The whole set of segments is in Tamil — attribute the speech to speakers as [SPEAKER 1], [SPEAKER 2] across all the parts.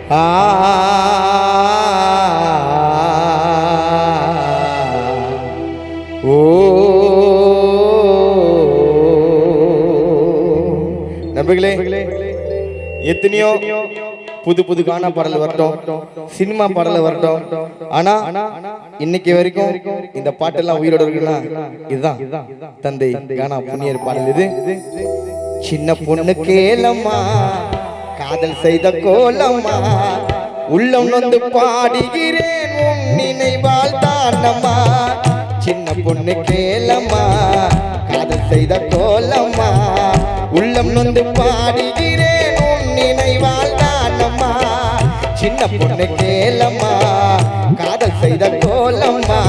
[SPEAKER 1] ஓ நண்பர்களே, எத்தனையோ புது புது கானா பாடல் வரட்டும், சினிமா பாடல் வரட்டும், ஆனா இன்னைக்கு வரைக்கும் இந்த பாட்டெல்லாம் உயிரோட இருக்குன்னா இதுதான் தந்தை கானா புண்ணியர் பாடல். இது சின்ன பொண்ணு கேளம்மா காதல் செய்த கோலம்மா, உள்ளம் நொந்து பாடுகிறேன் உன் நினைவால் தானம்மா. சின்ன பொண்ணு கேளம்மா காதல் செய்த கோலம்மா, உள்ளம் நொந்து பாடுகிறேன் உன் நினைவால் தானம்மா. சின்ன பொண்ணு கேளம்மா காதல் செய்த கோலம்மா,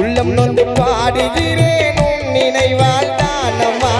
[SPEAKER 1] உள்ளம் நொந்து பாடுகிறேன் உன் நினைவால் தானம்மா.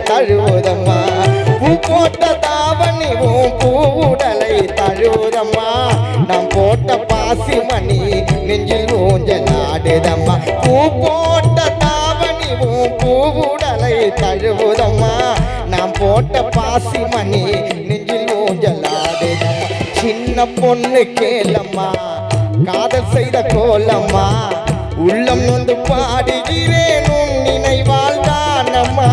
[SPEAKER 1] தழுவுதம்மா பூ போட்ட தாவணி உன் பூவுடலை தழுவுதம்மா. நாம் போட்ட பாசி மணி நெஞ்சில் ஊஞ்சலாடுதம்மா. பூ போட்ட தாவணி உன் பூவுடலை தழுவுதம்மா. நாம் போட்ட பாசி மணி நெஞ்சில் ஊஞ்சலாடுதம்மா. சின்ன பொண்ணு கேளம்மா காதல் செய்த கோலம்மா, உள்ளம் நொந்து பாடுகிறேன் உன் நினைவால் தானம்மா.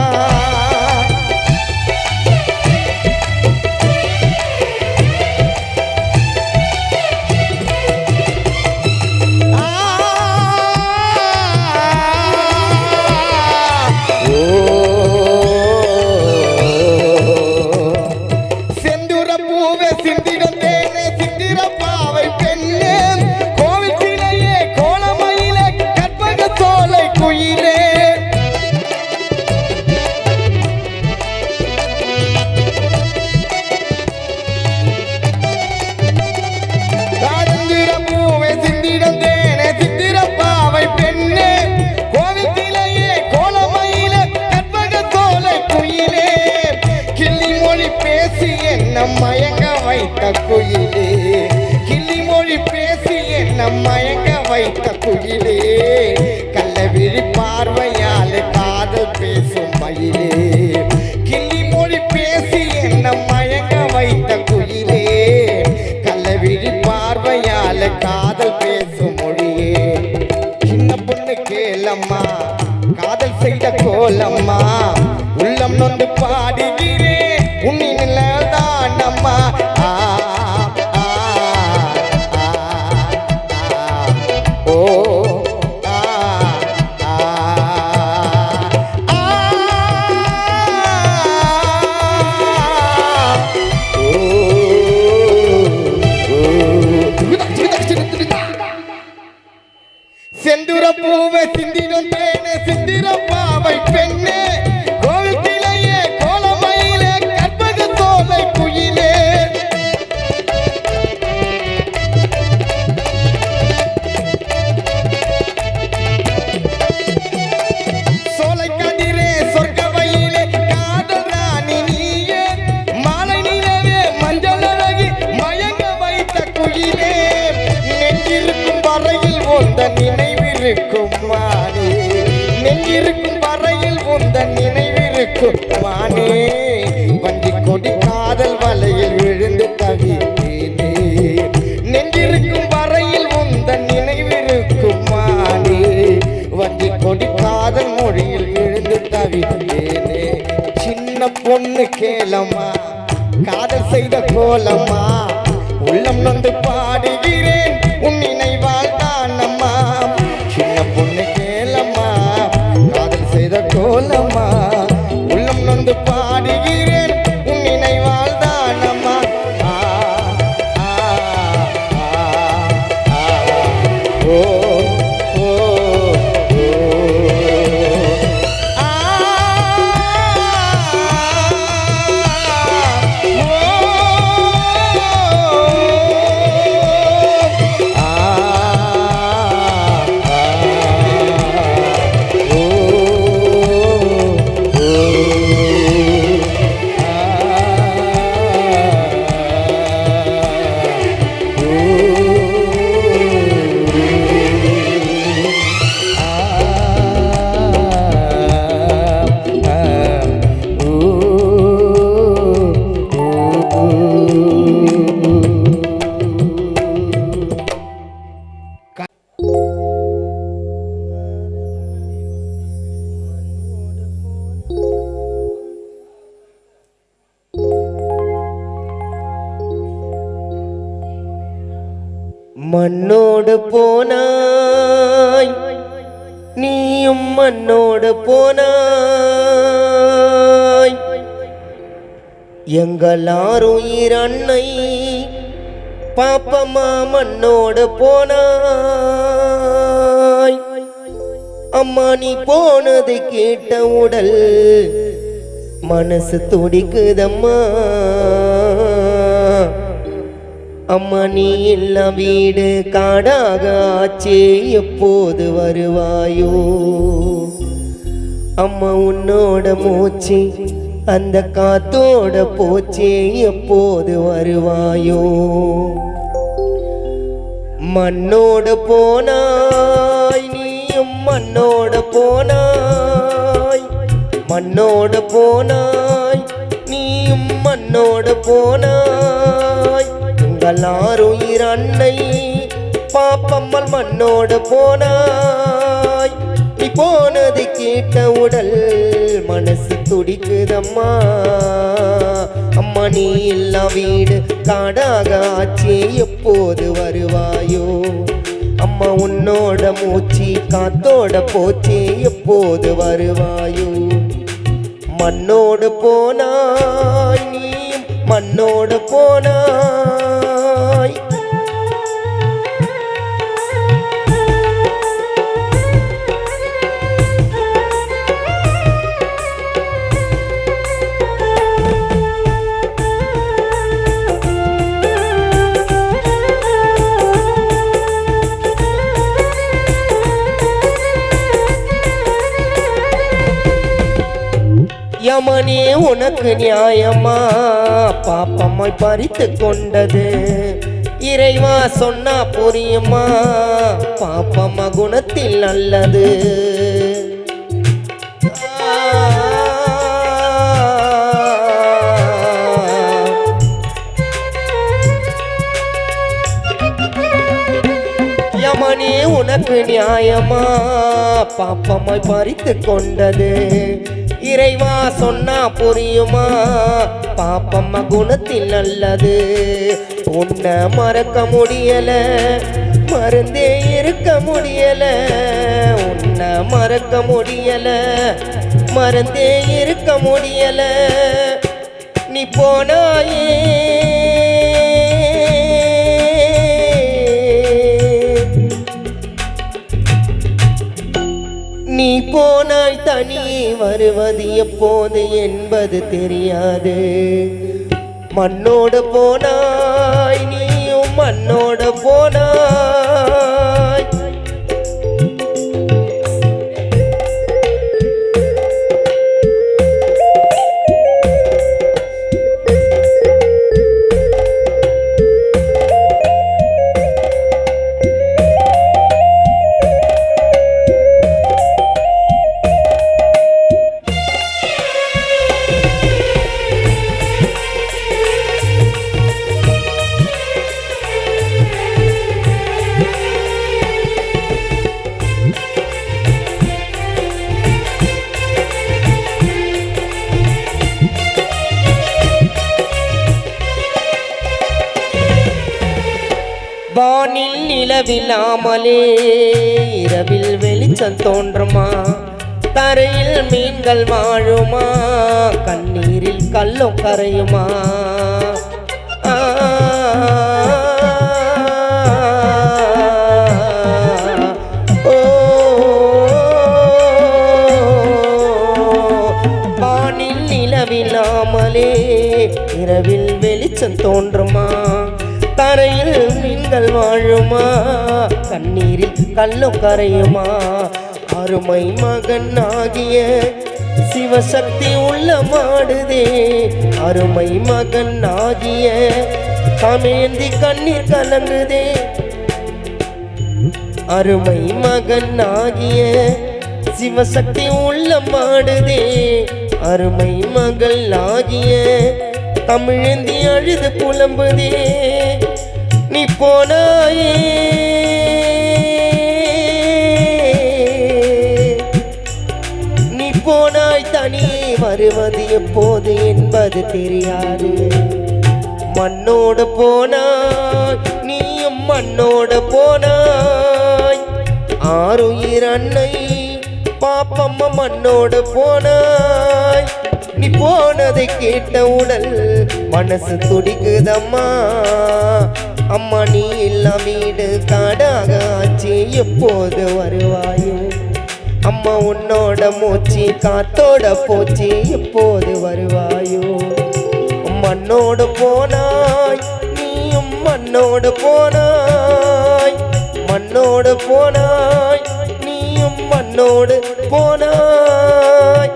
[SPEAKER 1] மயங்க வைத்த குயிலே கிள்ளி மொழி பேசி என்ன மயங்க வைத்த குயிலே, கள்ளவிழி பார்வையால் காதல் பேசும் மயிலே. கிள்ளி மொழி பேசி என்ன மயங்க வைத்த குயிலே, கள்ளவிழி பார்வையால் காதல் பேசும் மொழியே. சின்ன பொண்ணு கேளம்மா காதல் செய்த கோலம்மா, உள்ளம் நொந்து பாடுகிறேன் உன்னில் தானம்மா. செந்துர பூவை சிந்திடும் தேனே சிந்திர பாவை பெண்ணே, கோவிலையே கோலமயிலே கற்பக சோலை குயிலே. சோலை கதிரே சொர்க்க வயிலே காதல் ராணி நீயே, மாலை நிலவே மஞ்சள் அழகி மயங்க வைத்த குயிலே. நெஞ்சிருக்கும் வரையில் உந்த நினைவிருக்கும் மானே, நெஞ்சிருக்கும் வரையில் உந்த நினைவிருக்கும் மானே. வஞ்சி கொடி காதல் வலையில் விழுந்து தவித்தேனே, நெஞ்சிருக்கும் வரையில் உந்த கேளம்மா காதல் செய்த கோலம்மா உள்ளம் நொந்து பாடுகிறேன் உன் நினைவால் தானம்மா சின்ன பொண்ணு கேளம்மா காதல் செய்த கோலம்மா உள்ளம் நொந்து பாடுகிறேன் உன் நினைவால் தானம்மா ஓ மண்ணோடு போனாய் நீயும் மண்ணோடு போனாய் எங்களாருயிர் அன்னை பாப்பம்மா மண்ணோடு போனாய் அம்மா நீ போனது கேட்ட உடல் மனசு துடிக்குதம்மா அம்மா நீ இல்ல வீடு காடாக ஆச்சே எப்போது வருவாயோ அம்மா உன்னோட மூச்சு அந்த காத்தோட போச்சே எப்போது வருவாயோ மண்ணோடு போனாய் நீயும் மண்ணோடு போனாய் மண்ணோடு போனாய் நீயும் மண்ணோடு போனாய் எங்களாருயிர் அன்னை பாப்பம்மல் மண்ணோடு போனாய் நீ போனது கேட்ட உடல் மனசு துடிக்குதம்மா அம்மா நீ இல்லா வீடு காடாக ஆச்சே எப்போது வருவாயோ அம்மா உன்னோட மூச்சு காத்தோட போச்சே எப்போது வருவாயோ மண்ணோடு போனாய் நீ மண்ணோடு போனாய் யமனே உனக்கு நியாயமா பாப்பம்மாய் பறித்து கொண்டது இறைவா சொன்னா புரியுமா பாப்பம்மா குணத்தில் நல்லது யமனே உனக்கு நியாயமா பாப்பம்மாய் பறித்து கொண்டது இறைவா சொன்னா புரியுமா பாப்பம்மா குணத்தில் நல்லது உன்னை மறக்க முடியல மறந்தே இருக்க முடியல உன்னை மறக்க முடியல மறந்தே இருக்க முடியல நீ போனாயே நீ போனாய் தனியே வருவது எப்போது என்பது தெரியாது மண்ணோடு போனாய் நீயும் மண்ணோடு போனாய் வானில் நிலவில்லாமலே இரவில் வெளிச்சம் தோன்றுமா தரையில் மீன்கள் வாழுமா கண்ணீரில் கல்லும் கரையுமா வானில் நிலவில்லாமலே இரவில் வெளிச்சம் தோன்றுமா தரையில் மீன்கள் வாழுமா கண்ணீரில் கல்லும் கரையுமா அருமை மகன் ஆகிய சிவசக்தி உள்ள மாடுதே அருமை மகன் ஆகிய கமேந்தி கண்ணீர் கலங்குதே அருமை மகன் ஆகிய சிவசக்தி உள்ள மாடுதே அருமை மகள் ஆகிய தமிழந்தி அழுது புலம்புதே நீ போனாயே நீ போனாய் தனியே வருவது எப்போது என்பது தெரியாது மண்ணோடு போனாய் நீயும் மண்ணோடு போனாய் ஆறுயிர் அன்னை பாப்பம்மா மண்ணோடு போனாய் நீ போனதை கேட்ட உடல் மனசு துடிக்குதம்மா அம்மா நீ எல்லாம் வீடு காடாக ஆச்சு எப்போது வருவாயோ அம்மா உன்னோட மூச்சு காத்தோட போச்சு எப்போது வருவாயோ மண்ணோடு போனாய் நீயும் மண்ணோடு போனாய் மண்ணோடு போனாய் நீயும் மண்ணோடு போனாய்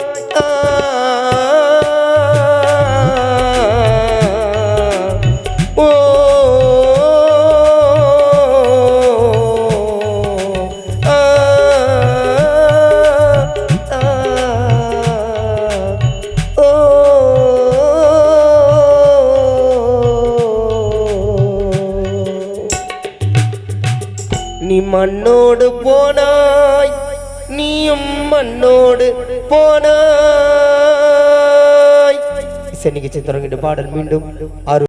[SPEAKER 1] நீ மண்ணோடு போனாய் நீயும் மண்ணோடு போனாய். இசை நிகழ்ச்சி தொடங்கிட்டு பாடல் மீண்டும் ஆறு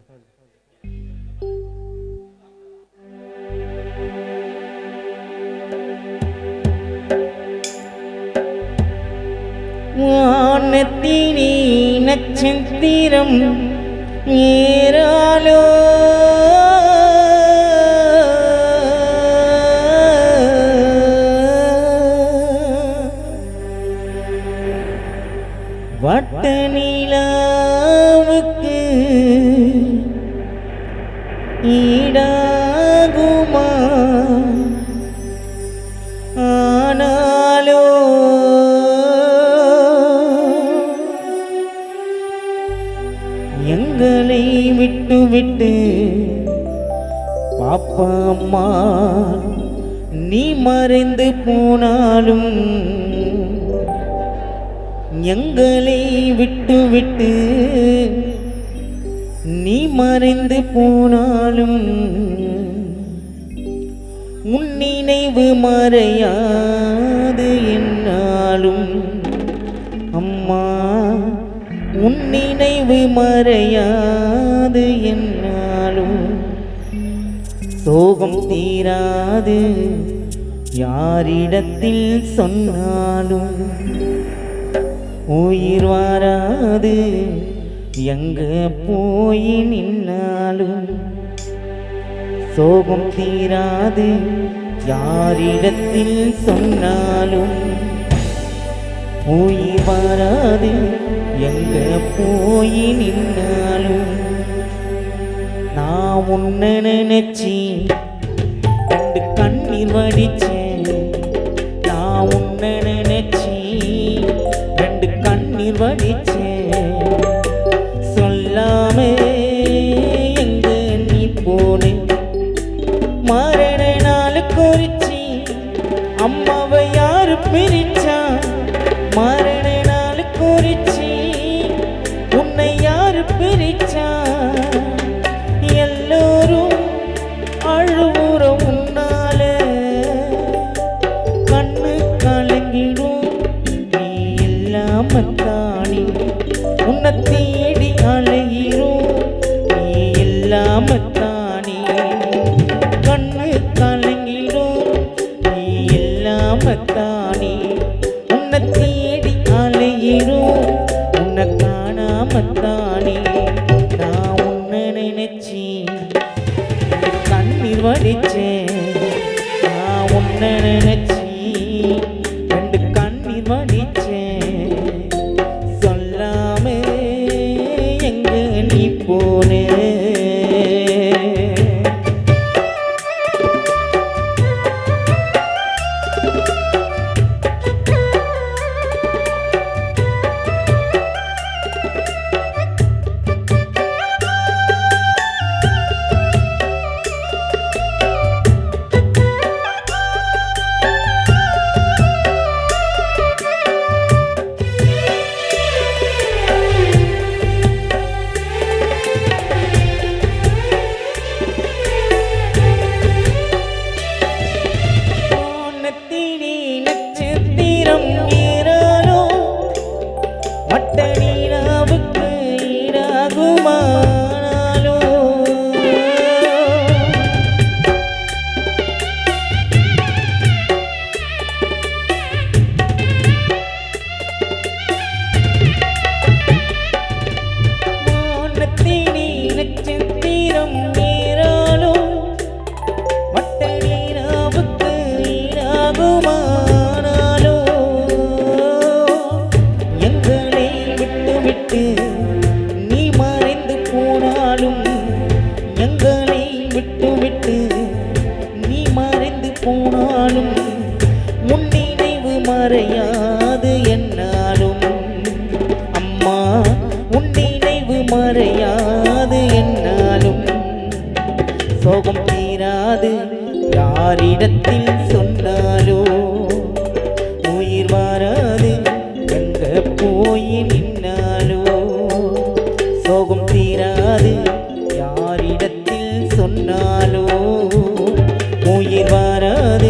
[SPEAKER 2] வானத்தினி நட்சத்திரம் ஏராளோ வட்ட நிலாவுக்கு ஈடாகுமா ஆனாலோ எங்களை விட்டு விட்டு பாப்பா அம்மா நீ மறைந்து போனாலும் எங்களை விட்டு விட்டு நீ மறைந்து போனாலும் உன் நினைவு மறையாது என்னாலும் அம்மா உன் நினைவு மறையாது என்னாலும் சோகம் தீராது யாரிடத்தில் சொன்னாலும் உயிர் வாராது எங்க போய் நின்னாலும் சோகம் தீராது யாரிடத்தில் சொன்னாலும் உயிர் வாராது எங்க போய் நின்னாலும் நான் உன்னை நினைச்சி ரெண்டு கண்ணீர் வடிச்சேன் நான் உன்னை நினைச்சி ரெண்டு கண்ணீர் வடிச்சேன் சொல்லாம எங்க நீ போனே மரண நாள் குறிச்சி அம்மாவை யாரு பிரிச்சா மரண நாள் குறிச்சி உன்னை யாரு பிரிச்சா எல்லோரும் அழுவுற உன்னால கண்ணு கலங்கிடும் நீ இல்லாம தானி உன்னை தேடி அலையிரும் நீ இல்லாம தானி கண் கண்ணீர் வடிச்சேன் நான் உன்னை நினைச்சி ரெண்டு கண்ணீர் வடிச்சேன் சொல்லாம எங்க நீ போனே மறையாது என்னாலும் அம்மா உன் நினைவு மறையாது என்னாலும் சோகம் தீராது யாரிடத்தில் சொன்னாலோ உயிர் வராது எங்க போய் நின்னாலோ சோகம் தீராது யாரிடத்தில் சொன்னாலோ உயிர் வராது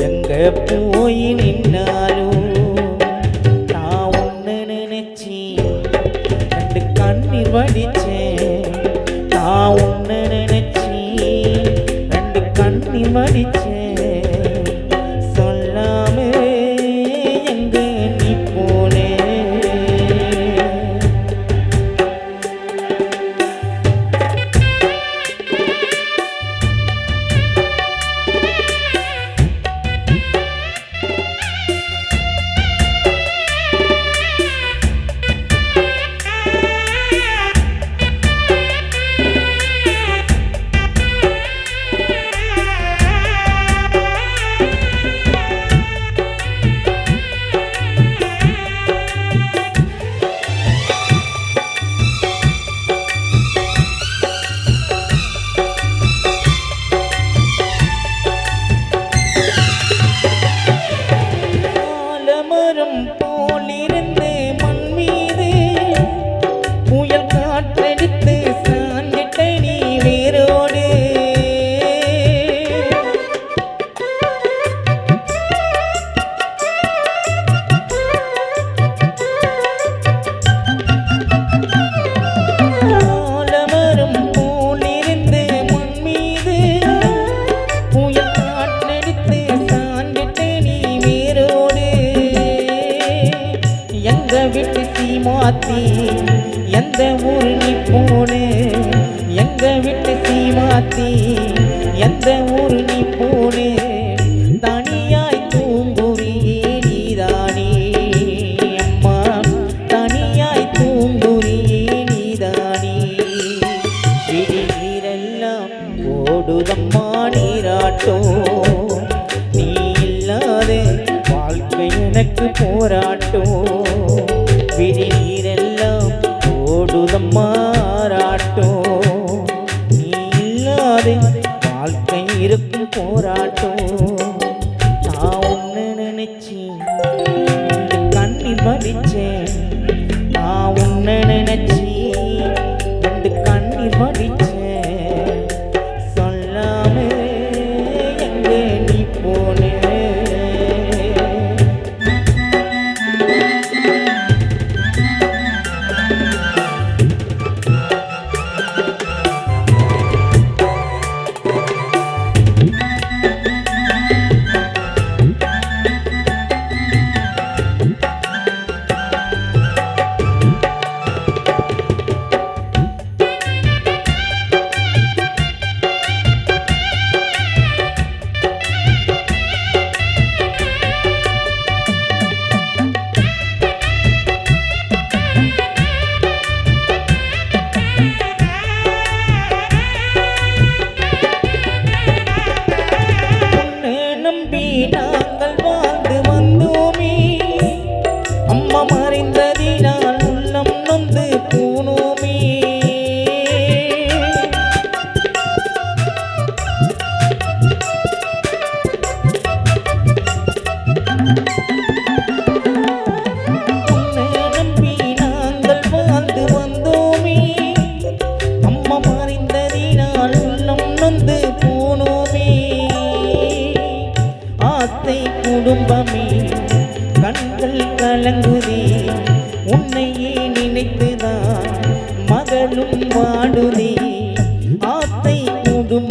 [SPEAKER 2] எங்க போய் நின்னாலோ நான் உன்னை நினைச்சி ரெண்டு கண்ணீர் வடிச்சேன் நான் உன்னை நினைச்சி ரெண்டு கண்ணீர் வடிச்சேன் சொல்லாம எங்க நீ போனே போலிருந்து மண் மீது புயல் காற்றடித்து சாஞ்சிட்ட நீ வேரோடு ஆலமரம் போலிருந்து மண் மீது புயல் காற்றடித்து சாஞ்சிட்ட நீ வேரோடு எங்க விட்டு சீமாத்தி எந்த ஊர் நீ போனே எங்க விட்டு சீமாத்தி எந்த ஊர் நீ போனே தனியாய் தூங்குறியே நீதானே அம்மா தனியாய் தூங்குறியே நீதானே விழி நீரெல்லாம் ஓடுதம்மா நீராட்டோ நீ இல்லாத வாழ்க்கை எனக்கு போராட்டோ விழி நீரெல்லாம் ஓடுதம்மாராட்டோ நீ இல்லாத வாழ்க்கை இருக்கும் போராட்டோ நான் உன்னை நினைச்சி கண்ணீர் வடிச்சேன் நான் உன்னை நினைச்சி ரெண்டு கண்ணீர் வடிச்சேன் சொல்லாம எங்க நீ போனே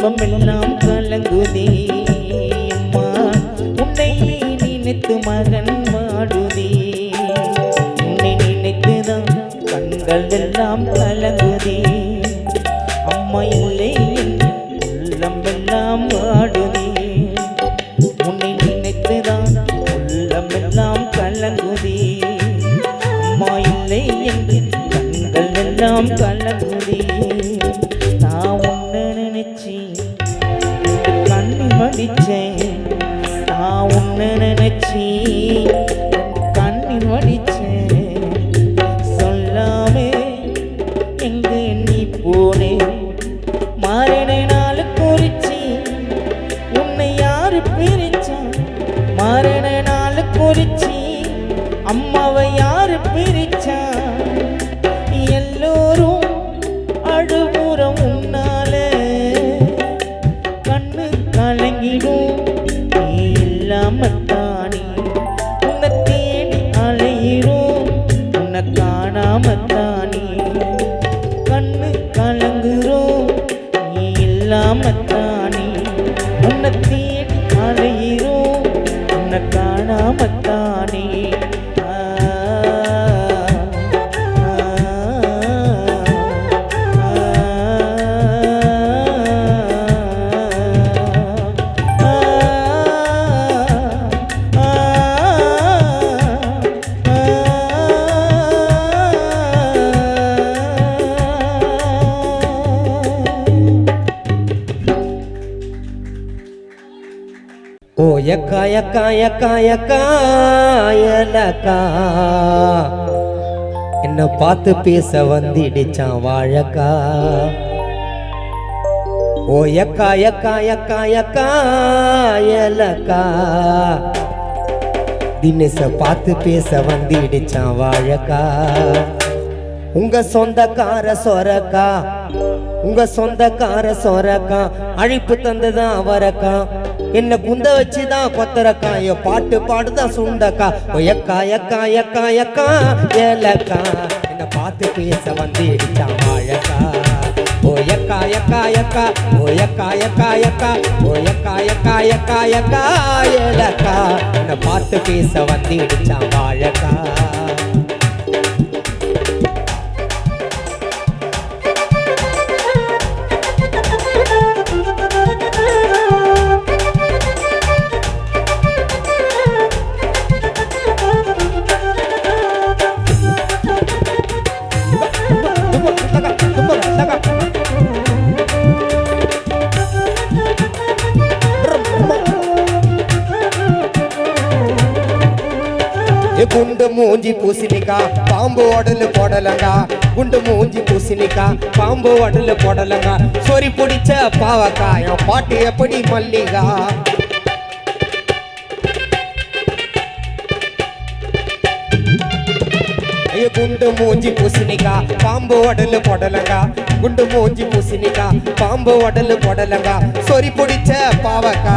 [SPEAKER 2] குடும்பம் எல்லாம் கலங்குதே அம்மா உன்னை நினைத்து மகன் வாடுதே உன்னை நினைத்துதான் கண்கள் எல்லாம் கலங்குதே அம்மா இல்லை உள்ளம் எல்லாம் வாடுதே உன்னை நினைத்துதான் உள்ளம் எல்லாம் கலங்குதே அம்மா இல்லை என்று கண்கள் எல்லாம் கலங்குதே நான் உன்னை நினைச்சி கண்ணி வடிச்சேன் நான் உன்னை நினைச்சி கண்ணி வடிச்சேன் சொல்லாமே எங்க நீ போனே மாறின நாள் குறிச்சி உன்னை யாரு பிரிச்சா மாறின நாள் குறிச்சி அம்மாவை யாரு பிரிச்சா எல்லோரும் அழுபுறம் உன்னால கண்ணு கலங்கிடும் நீ இல்லாமத்தானே உன்னை தேடி அலையிரும் உன்னை காணாமத்தானே கண்ணு கலங்குறோம் நீ இல்லாமத்தானே உன்னை தேடி அலையிரும் உன்னை காணாமத்தானே
[SPEAKER 1] ஓ யக்கா யக்கா யக்கா யக்கா எலக்கா என்ன பார்த்து பேச வந்திடுச்சான் வாழக்கா ஓ யக்கா யக்கா யக்கா யக்கா எலக்கா தினேச பார்த்து பேச வந்திடுச்சான் வாழக்கா உங்க சொந்தக்கார சொரக்கா உங்க சொந்தக்கார சொரக்கா அழைப்பு தந்துதான் அவரக்கா என்ன குந்த வச்சுதான் கொத்தரக்கா என் பாட்டு பாடுதான் சுண்டக்கா ஒயக்கா யக்கா யக்கா யக்கா ஏலக்கா என்ன பார்த்து பேச வந்திடுச்சான் வாழக்கா ஓயக்கா யக்கா யக்கா ஓயக்கா யக்கா யக்கா ஓயக்கா யக்கா யக்கா யக்கா ஏலக்கா என்ன பார்த்து பேச வந்திடுச்சான் வாழக்கா குண்டு மூஞ்சி பூசணிக்கா பாம்பு உடலு போடலங்கா குண்டு மூஞ்சி பூசணிக்கா பாம்பு உடலு போடலங்கா சொறி பிடிச்ச பாவக்கா என் பாட்டு எப்படி மல்லிகா குண்டு மூஞ்சி பூசணிக்கா பாம்பு உடலு போடலங்கா குண்டு மூஞ்சி பூசணிக்கா பாம்பு உடலு போடலங்கா சொறி பிடிச்ச பாவக்கா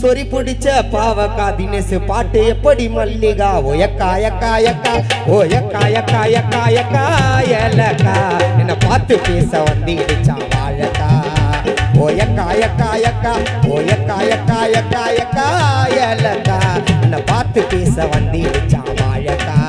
[SPEAKER 1] சொறி பிடிச்ச பாவக்கா தினேசு பாட்டு எப்படி மல்லிகா ஓயக்கா யக்கா யக்கா ஓயக்கா யக்கா யக்கா யக்கா ஏலக்கா என்ன பார்த்து பேச வந்திடுச்சான் வாழக்கா ஓயக்கா யக்கா யக்கா ஓயக்கா யக்கா யக்கா யக்கா ஏலக்கா என்ன பார்த்து பேச வந்திடுச்சான் வாழக்கா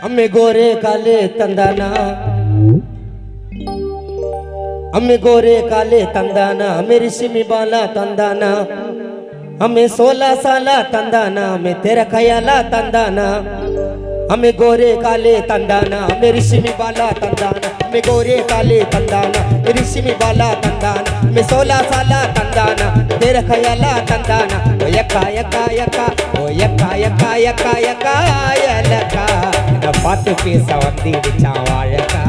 [SPEAKER 1] अम्मे गोरे काले तंदाना अम्मे गोरे काले तंदाना मेरी सिमी बाला तंदाना हमें 16 साला तंदाना हमें तेरा खयाला तंदाना हमें गोरे काले तंदाना मेरी सिमी बाला तंदाना हमें गोरे काले तंदाना मेरी सिमी बाला तंदाना मैं 16 साला तंदाना तेरा खयाला तंदाना எக்கா எக்கா எக்கா ஓ எக்கா எக்கா எக்கா எக்கா எலக்கா என்னை பார்த்து பேச வந்துடுச்சான் வாழக்கா.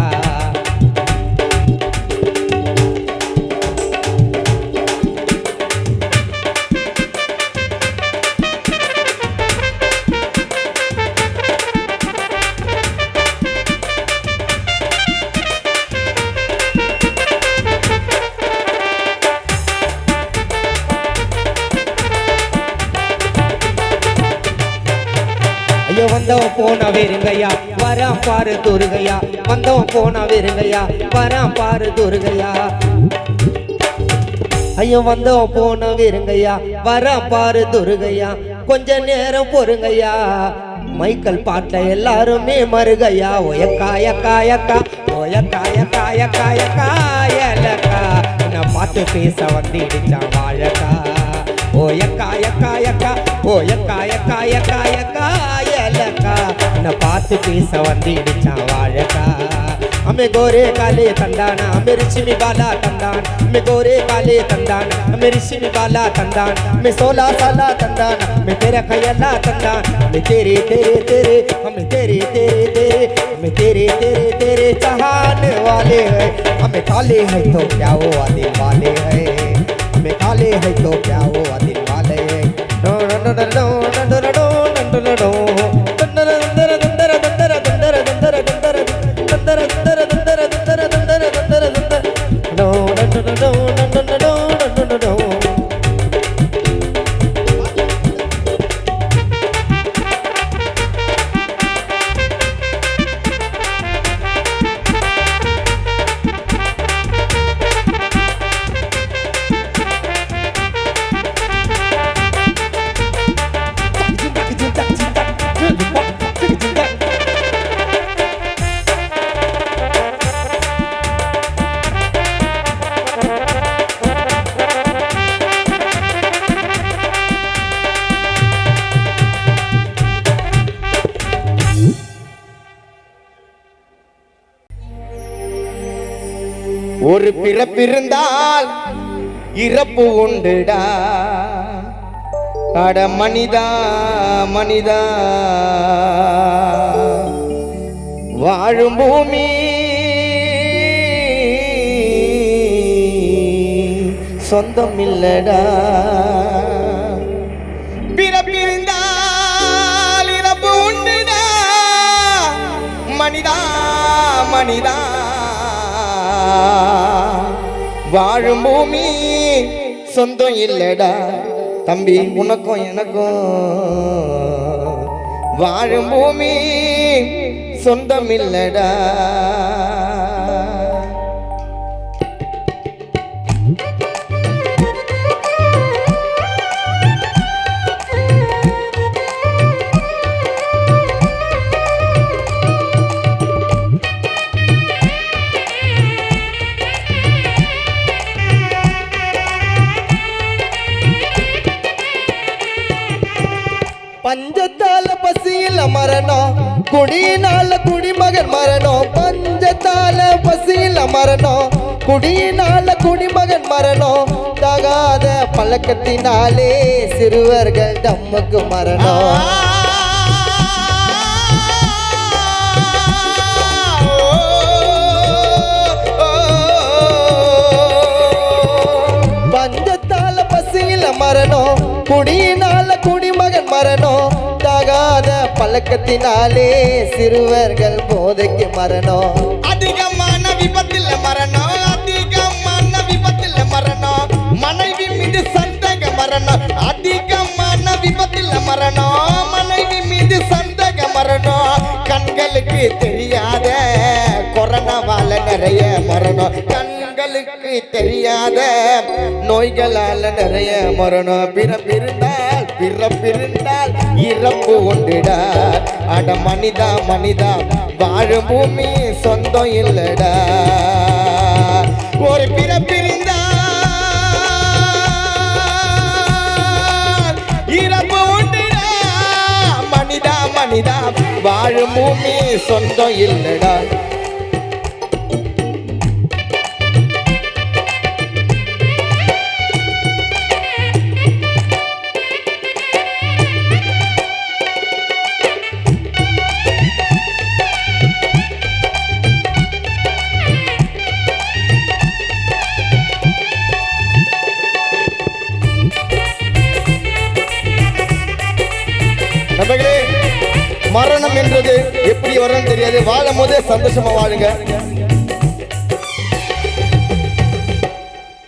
[SPEAKER 1] ஐயோ வந்தவன் போனா வெறுங்கையா வரான் பாரு துருகையா, வந்தவன் போனா வெறுங்கையா வரான் பாரு துருகையா. ஐயோ வந்தவன் போனா வெறுங்கையா வரான் பாரு துருகையா, கொஞ்ச நேரம் பொறுங்கய்யா மைக்கேல் பாட்ட எல்லாருமே மருகையா. ஒயக்கா யக்கா யக்கா ஒயக்கா யக்கா யக்கா யக்கா எலக்கா என்னை பார்த்து பேச வந்துடுச்சான் வாழக்கா. ஓயக்கா யக்கா யக்கா ஓயக்கா யக்கா யக்கா யக்கா எலக்கா என்னை பார்த்து பேச வந்துடுச்சான் வாழக்கா. हमें गोरे काले तंदान हमें रिश्मी वाला तंदान, हमें गोरे काले तंदान हमें रिश्मी वाला तंदान, मैं 16 साला तंदान मैं तेरा खयाला तंदान, मैं तेरे तेरे तेरे हमें तेरे तेरे तेरे हमें तेरे तेरे तेरे चाहने वाले हैं. हमें काले हैं तो क्या वो आदिल वाले हैं, हमें काले हैं तो क्या वो आदिल वाले हैं. No no no no no no no no no ஒரு பிறப்பிருந்தால் இறப்பு உண்டுடா, அட மனிதா மனிதா வாழும் பூமி சொந்தம் இல்லடா. பிறப்பிருந்தால் இறப்பு உண்டுடா, மனிதா மனிதா வாழும் பூமி சொந்தம் இல்லடா. தம்பி உனக்கும் எனக்கும் வாழும் பூமி சொந்தம் இல்லடா. பஞ்சத்தால பசியில் மரணம், குடியினால குடிமகன் மரணம். பஞ்சத்தால பசியில் மரணம், குடியினால குடிமகன் மரணம். தகாத பழக்கத்தினாலே சிறுவர்கள் தம்முக்கு மரணம். பஞ்சத்தால பசியில் மரணம், குடியினால குடிமகன் மரணம். தகாத பழக்கத்தினாலே சிறுவர்கள் போதைக்கு மரணம். அதிகமான விபத்தில் மரணம், அதிகமான விபத்தில் மரணம். மனைவி மீது சந்தேக மரணம், அதிகமான விபத்தில் மரணம். மனைவி மீது சந்தேக மரணம். கண்களுக்கு தெரியாத கொரோனாவால நிறைய மரணம், கண்களுக்கு தெரியாத நோய்களால நிறைய மரணம். பிறப்பிருந்தால் இறப்பு உண்டுடா, அட மனிதா மனிதா வாழும் பூமி சொந்தம் இல்லடா. ஒரு பிறப்பிருந்தால் இறப்பு உண்டுடா, மனிதா மனிதா வாழும் பூமி சொந்தம் இல்லடா.
[SPEAKER 3] மரணம் என்றது எப்படி வரணும்னு தெரியாது. வாழும் போதே சந்தோஷமா வாழுங்க.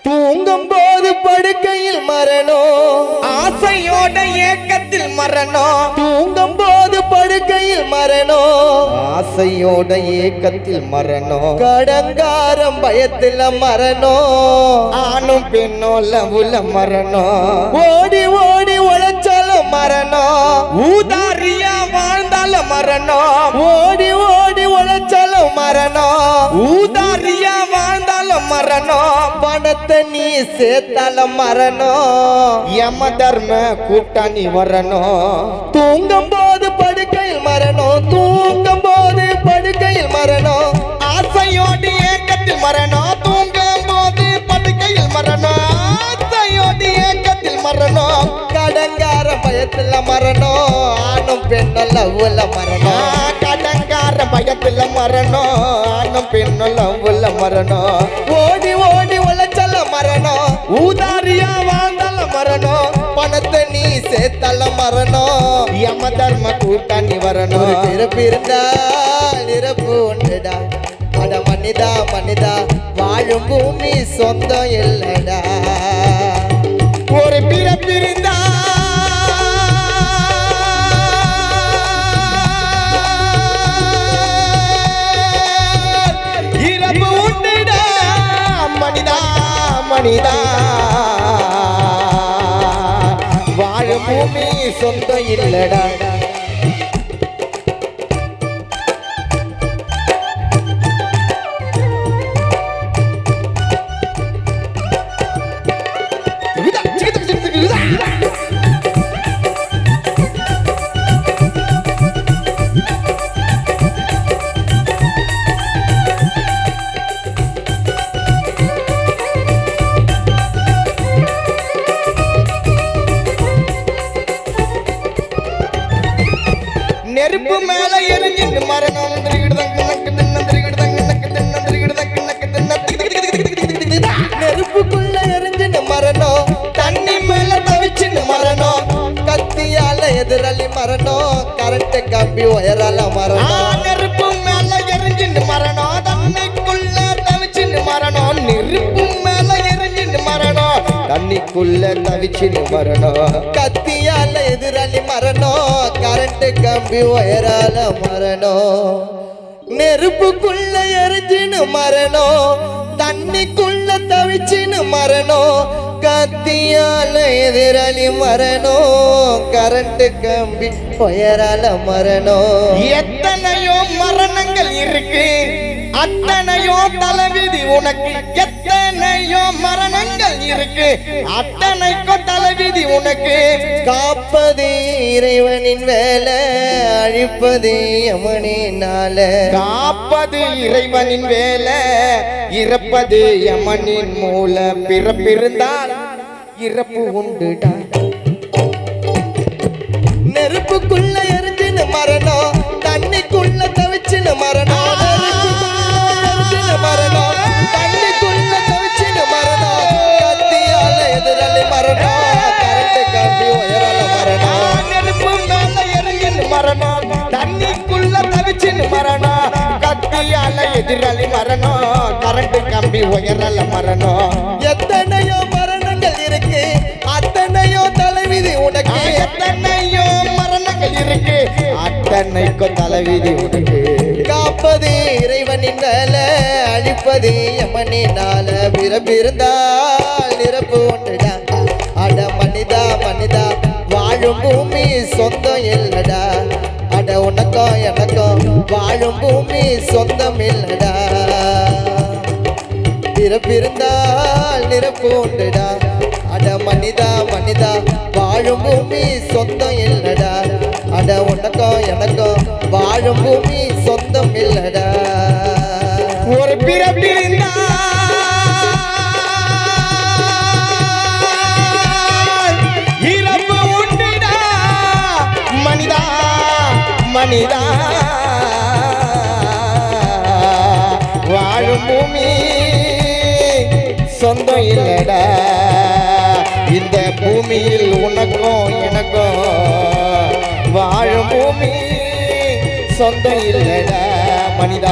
[SPEAKER 1] தூங்கும் போது படுக்கையில் மரணம்,
[SPEAKER 2] ஆசையோட ஏக்கத்தில் மரணம்.
[SPEAKER 1] தூங்கும் போது படுக்கையில் மரணம்,
[SPEAKER 3] ஆசையோட ஏக்கத்தில் மரணம்.
[SPEAKER 1] கடங்காரம் பயத்தில் மரணம்,
[SPEAKER 3] ஆணும் பெண்ணும் லவ்வுல மரணம்.
[SPEAKER 1] ஓடி ஓடி உழைச்சாலும் மரணம்,
[SPEAKER 2] ஊதாரியா வாழ்ந்தாலும் மரணம்.
[SPEAKER 1] ஓடி ஓடி உழைச்சாலும் மரணம்,
[SPEAKER 2] ஊதாரியா வாழ்ந்தாலும் மரணம்.
[SPEAKER 1] பணத்தை நீ சேர்த்தாலும் மரணம்,
[SPEAKER 3] யம தர்ம கூட்டாணி வரணும்.
[SPEAKER 1] தூங்கும் போது படுக்கையில் மரணம், தூங்கும் போது படுக்கையில் மரணம்,
[SPEAKER 2] ஆசையோடு ஏக்கத்தில் மரணம். தூங்கும் போது படுக்கையில் மரணம். ஆசையோடு ஏக்கத்தில் மரணம்.
[SPEAKER 1] கடங்கார பயத்துல மரணம், ஆணும் பெண்ணும் லவ்வுல மரணம்,
[SPEAKER 3] கடங்கார பயத்துல மரணம். ஆணும் பெண்ணும் லவ்வுல மரணம்.
[SPEAKER 1] ஓடி ஓடி உழைச்சல மரணம்,
[SPEAKER 2] ஊதாரியா வாழ்ந்தாலும் மரணம்.
[SPEAKER 1] பணத்தை நீ சேர்த்தல மரணம்,
[SPEAKER 3] யம தர்ம கூட்டாணி
[SPEAKER 1] ஒரு
[SPEAKER 3] வரணும்.
[SPEAKER 1] பிறப்பு இருந்தா நிரப்பு உண்டுடா. அட மனிதா மனிதா வாழும் பூமி சொந்தம் இல்லடா.
[SPEAKER 2] ஒரு பிறப்பிருந்தா இறப்பு உண்டுடா. மனிதா
[SPEAKER 3] மனிதா வாழும் பூமி சொந்தம் இல்லடா.
[SPEAKER 2] நெருப்பு மேல எரிஞ்சிட்டு மரணம்.
[SPEAKER 1] நெருப்புக்குள்ள எரிஞ்சுன்னு மரணம்,
[SPEAKER 2] தண்ணி மேல தவிச்சுன்னு மரணம்.
[SPEAKER 1] கத்தியால எதிராளி மரணம், கரண்ட் கம்பி உயரால மரணம்,
[SPEAKER 2] நெருப்பு மேல எரிஞ்சின்னு மரணம். தண்ணிக்குள்ள தவிச்சுன்னு மரணம். நெருப்பு மேல எரிஞ்சின்னு மரணம்.
[SPEAKER 3] தண்ணிக்குள்ள தவிச்சுன்னு மரணம்.
[SPEAKER 1] கத்தியால எதிராளி மரணம், கரண்ட் கம்பி உயரால மரணம், நெருப்புக்குள்ள எரிஞ்சின்னு மரணம், தண்ணிக்குள்ள தவிச்சின்னு மரணம், கத்தியால எதிராளி மரணம், கரண்ட் கம்பி உயரால மரணம்.
[SPEAKER 2] எத்தனையோ மரணங்கள் இருக்கு, அத்தனையோ தலைவிதி உனக்கு. எத்தனையோ மரணங்கள் இருக்கு, அத்தனைக்கோ தலைவிதி உனக்கு.
[SPEAKER 1] காப்பது இறைவனின் வேலை, அழிப்பது யமனினால.
[SPEAKER 2] காப்பது இறைவனின் வேலை, இறப்பது யமனின் மூல. பிறப்பிருந்தால் இறப்பு உண்டுடா.
[SPEAKER 1] நெருப்புக்குள்ள எரிஞ்சின்னு மரணம், தண்ணிக்குள்ள தவிச்சின்னு மரணம், எரிஞ்சின்னு மரணம், தண்ணிக்குள்ள தவிச்சின்னு மரணம், கத்தியால எதிராளி மரணம், கரண்ட் கம்பி உயரால மரணம்,
[SPEAKER 2] நெருப்பு மேல எரிஞ்சின்னு மரணம். தண்ணிக்குள்ள தவிச்சின்னு மரணம். கத்தியால எதிராளி மரணம். கரண்ட் கம்பி உயரல மரணம்.
[SPEAKER 1] எத்தனையோ மரணங்கள் இருக்கு, அத்தனையோ தலைவிதி உனக்கு.
[SPEAKER 2] எத்தனையோ மரணங்கள் இருக்கு,
[SPEAKER 3] அத்தனைக்கோ தலைவிதி உனக்கு.
[SPEAKER 1] காப்பது இறைவனின் வேலை, அழிப்பது யமனினால. பிறப்பிருந்தால் நிரப்பு உண்டுடா. அட மனிதா மனிதா வாழும் பூமி சொந்தம் இல்லடா. அட உனக்கும் எனக்கும் வாழும் பூமி சொந்தம் இல்லடா. பிறப்பிருந்தால் நிரப்பு உண்டுடா. அட மனிதா மனிதா வாழும் பூமி சொந்தம் இல்லடா. அட உனக்கும் எனக்கும் வாழும் பூமி சொந்தம் இல்லடா.
[SPEAKER 2] ஒரு பிறப்பிருந்தா இறப்பு உண்டுடா. மனிதா மனிதா வாழும் பூமி
[SPEAKER 3] சொந்தம் இல்லடா. இந்த பூமியில் உனக்கும் எனக்கும் வாழும் பூமி சொந்தம் இல்லடா மனிதா,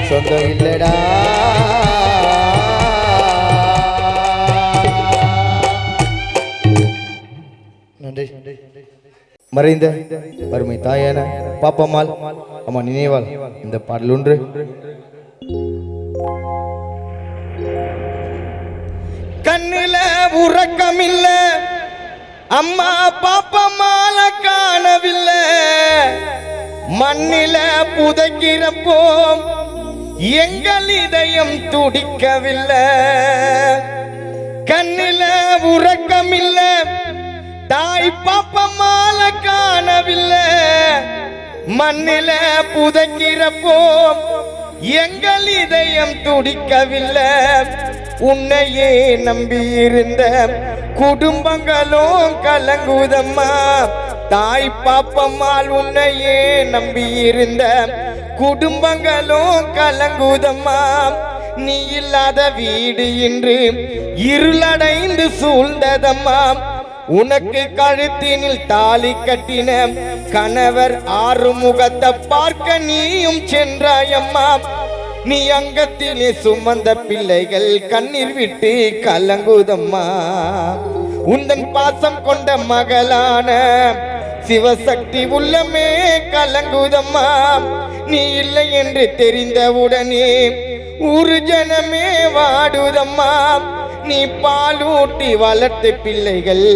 [SPEAKER 3] சொந்தம் இல்லடா. நன்றி. மறைந்த வறுமை தாயான பாப்பம்மாள் அம்மா நினைவால் இந்த பாடல் ஒன்று.
[SPEAKER 2] கண்ணில உறக்கமில்ல, அம்மா பாப்பம்மாள காணவில்லை, மண்ணில புதைக்கிறப்போ எங்கள் இதயம் துடிக்கவில்லை. கண்ணில உறக்கமில்ல, தாய் பாப்பம்மாள காணவில்லை, மண்ணில புதைக்கிறப்போ எங்கள் இதயம் துடிக்கவில்லை. உன்னையே நம்பியிருந்த குடும்பங்களும் கலங்குதம்மா, தாய் பாப்பம்மாள் உன்னையே நம்பியிருந்த குடும்பங்களும் கலங்குதம்மா. நீ இல்லாத வீடு இன்று இருளடைந்து சூழ்ந்ததம்மா. உனக்கு கழுத்தினில் தாலி கட்டின கணவர் ஆறுமுகத்தை பார்க்க நீயும் சென்றாயம்மா. நீ அங்கத்திலே சுமந்த பிள்ளைகள் கண்ணீர் விட்டு கலங்குதம்மா. உந்தன் பாசம் கொண்ட மகளான சிவசக்தி உள்ளமே கலங்குதம்மா. நீ இல்லை என்று தெரிந்தவுடனே ஒரு ஜனமே வாடுதம்மா. நீ பாலூட்டி வளர்த்த பிள்ளைகள்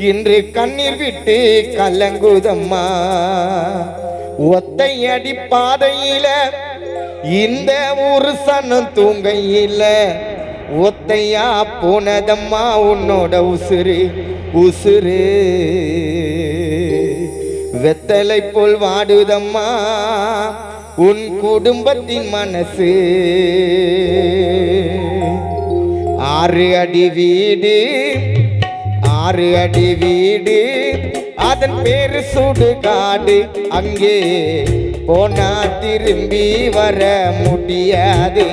[SPEAKER 2] இன்று கண்ணீர் விட்டு கலங்குதம்மா. ஒத்தையடி பாதையில இந்த ஒரு சனம் தூங்கையில ஒத்தையா போனதம்மா உன்னோட உசுறு உசுறு. வெத்தலை போல் வாடுதம்மா உன் குடும்பத்தின் மனசு. 6 அடி வீடு 6 அடி வீடு, அதன் பேரு சுடுகாடு. அங்கே போனா திரும்பி வர முடியாது.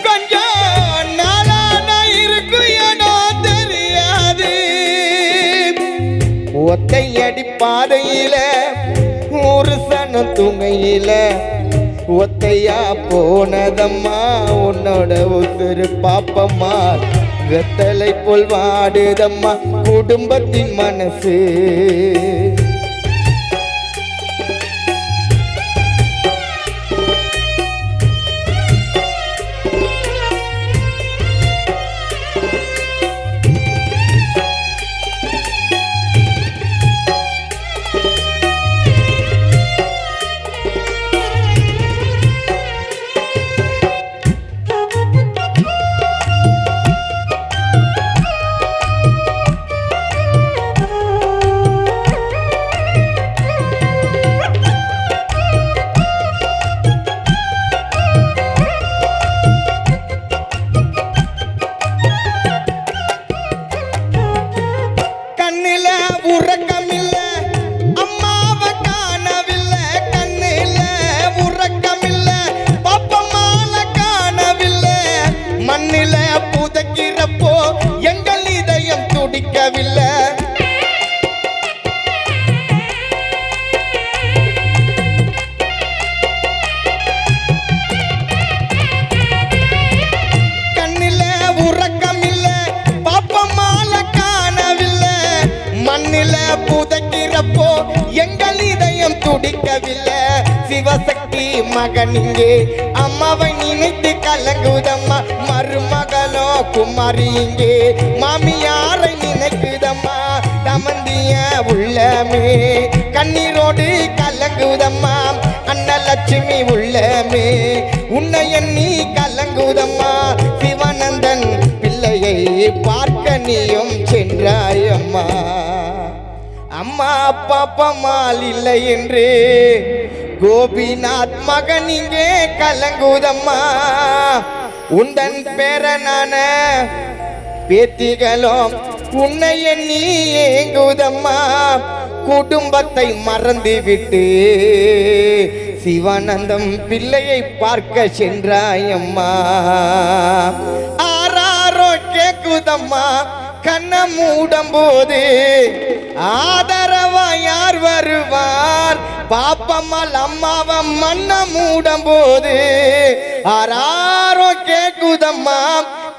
[SPEAKER 2] கொஞ்சம் நாளான இருக்கும் இடம் தெரியாது. ஒத்தையடி பாதையில ஒரு சனம் தூங்கையில ஒத்தையா போனதம்மா உன்னோட உசுறு பாப்பம்மா. வெத்தலை போல் வாடுதம்மா குடும்பத்தின் மனசு. புதைக்கிறப்போ எங்கள் இதயம் துடிக்கவில்லை. கண்ணில உறக்கமில்லை, பாப்பம்மாள காணவில்லை, மண்ணில புதைக்கிறப்போ எங்கள் இதயம் துடிக்கவில்லை. சிவசக்தி மகனிங்கே அம்மாவை நினைத்து கலங்குதம்மா. மருமகனோ குமாரி இங்கே மாமியாரை நினைக்குதம்மா. தமந்திய உள்ளமே கண்ணீரோடு கலங்குதம்மா. அன்னலட்சுமி உள்ளமே உன்னை எண்ணி கலங்குதம்மா. சிவானந்தன் பிள்ளையை பார்க்க நீயும் சென்றாயம்மா. அம்மா பாப்பம்மாள் இல்லை என்று கோபிநாத் மகன் இங்கே கலங்குதம்மா. உந்தன் பேரனான பேத்திகளும் உன்னை எண்ணி ஏங்குதம்மா. குடும்பத்தை மறந்து விட்டு சிவானந்தம் பிள்ளையை பார்க்க சென்றாயம்மா. ஆராரோ கேக்குதம்மா கண்ண மூடும் போது ஆதரவா யாரும் யார் வருவார் பாப்பம்மாள் அம்மாவ மண்ண மூடும் போது ஆராரோ கேக்குதம்மா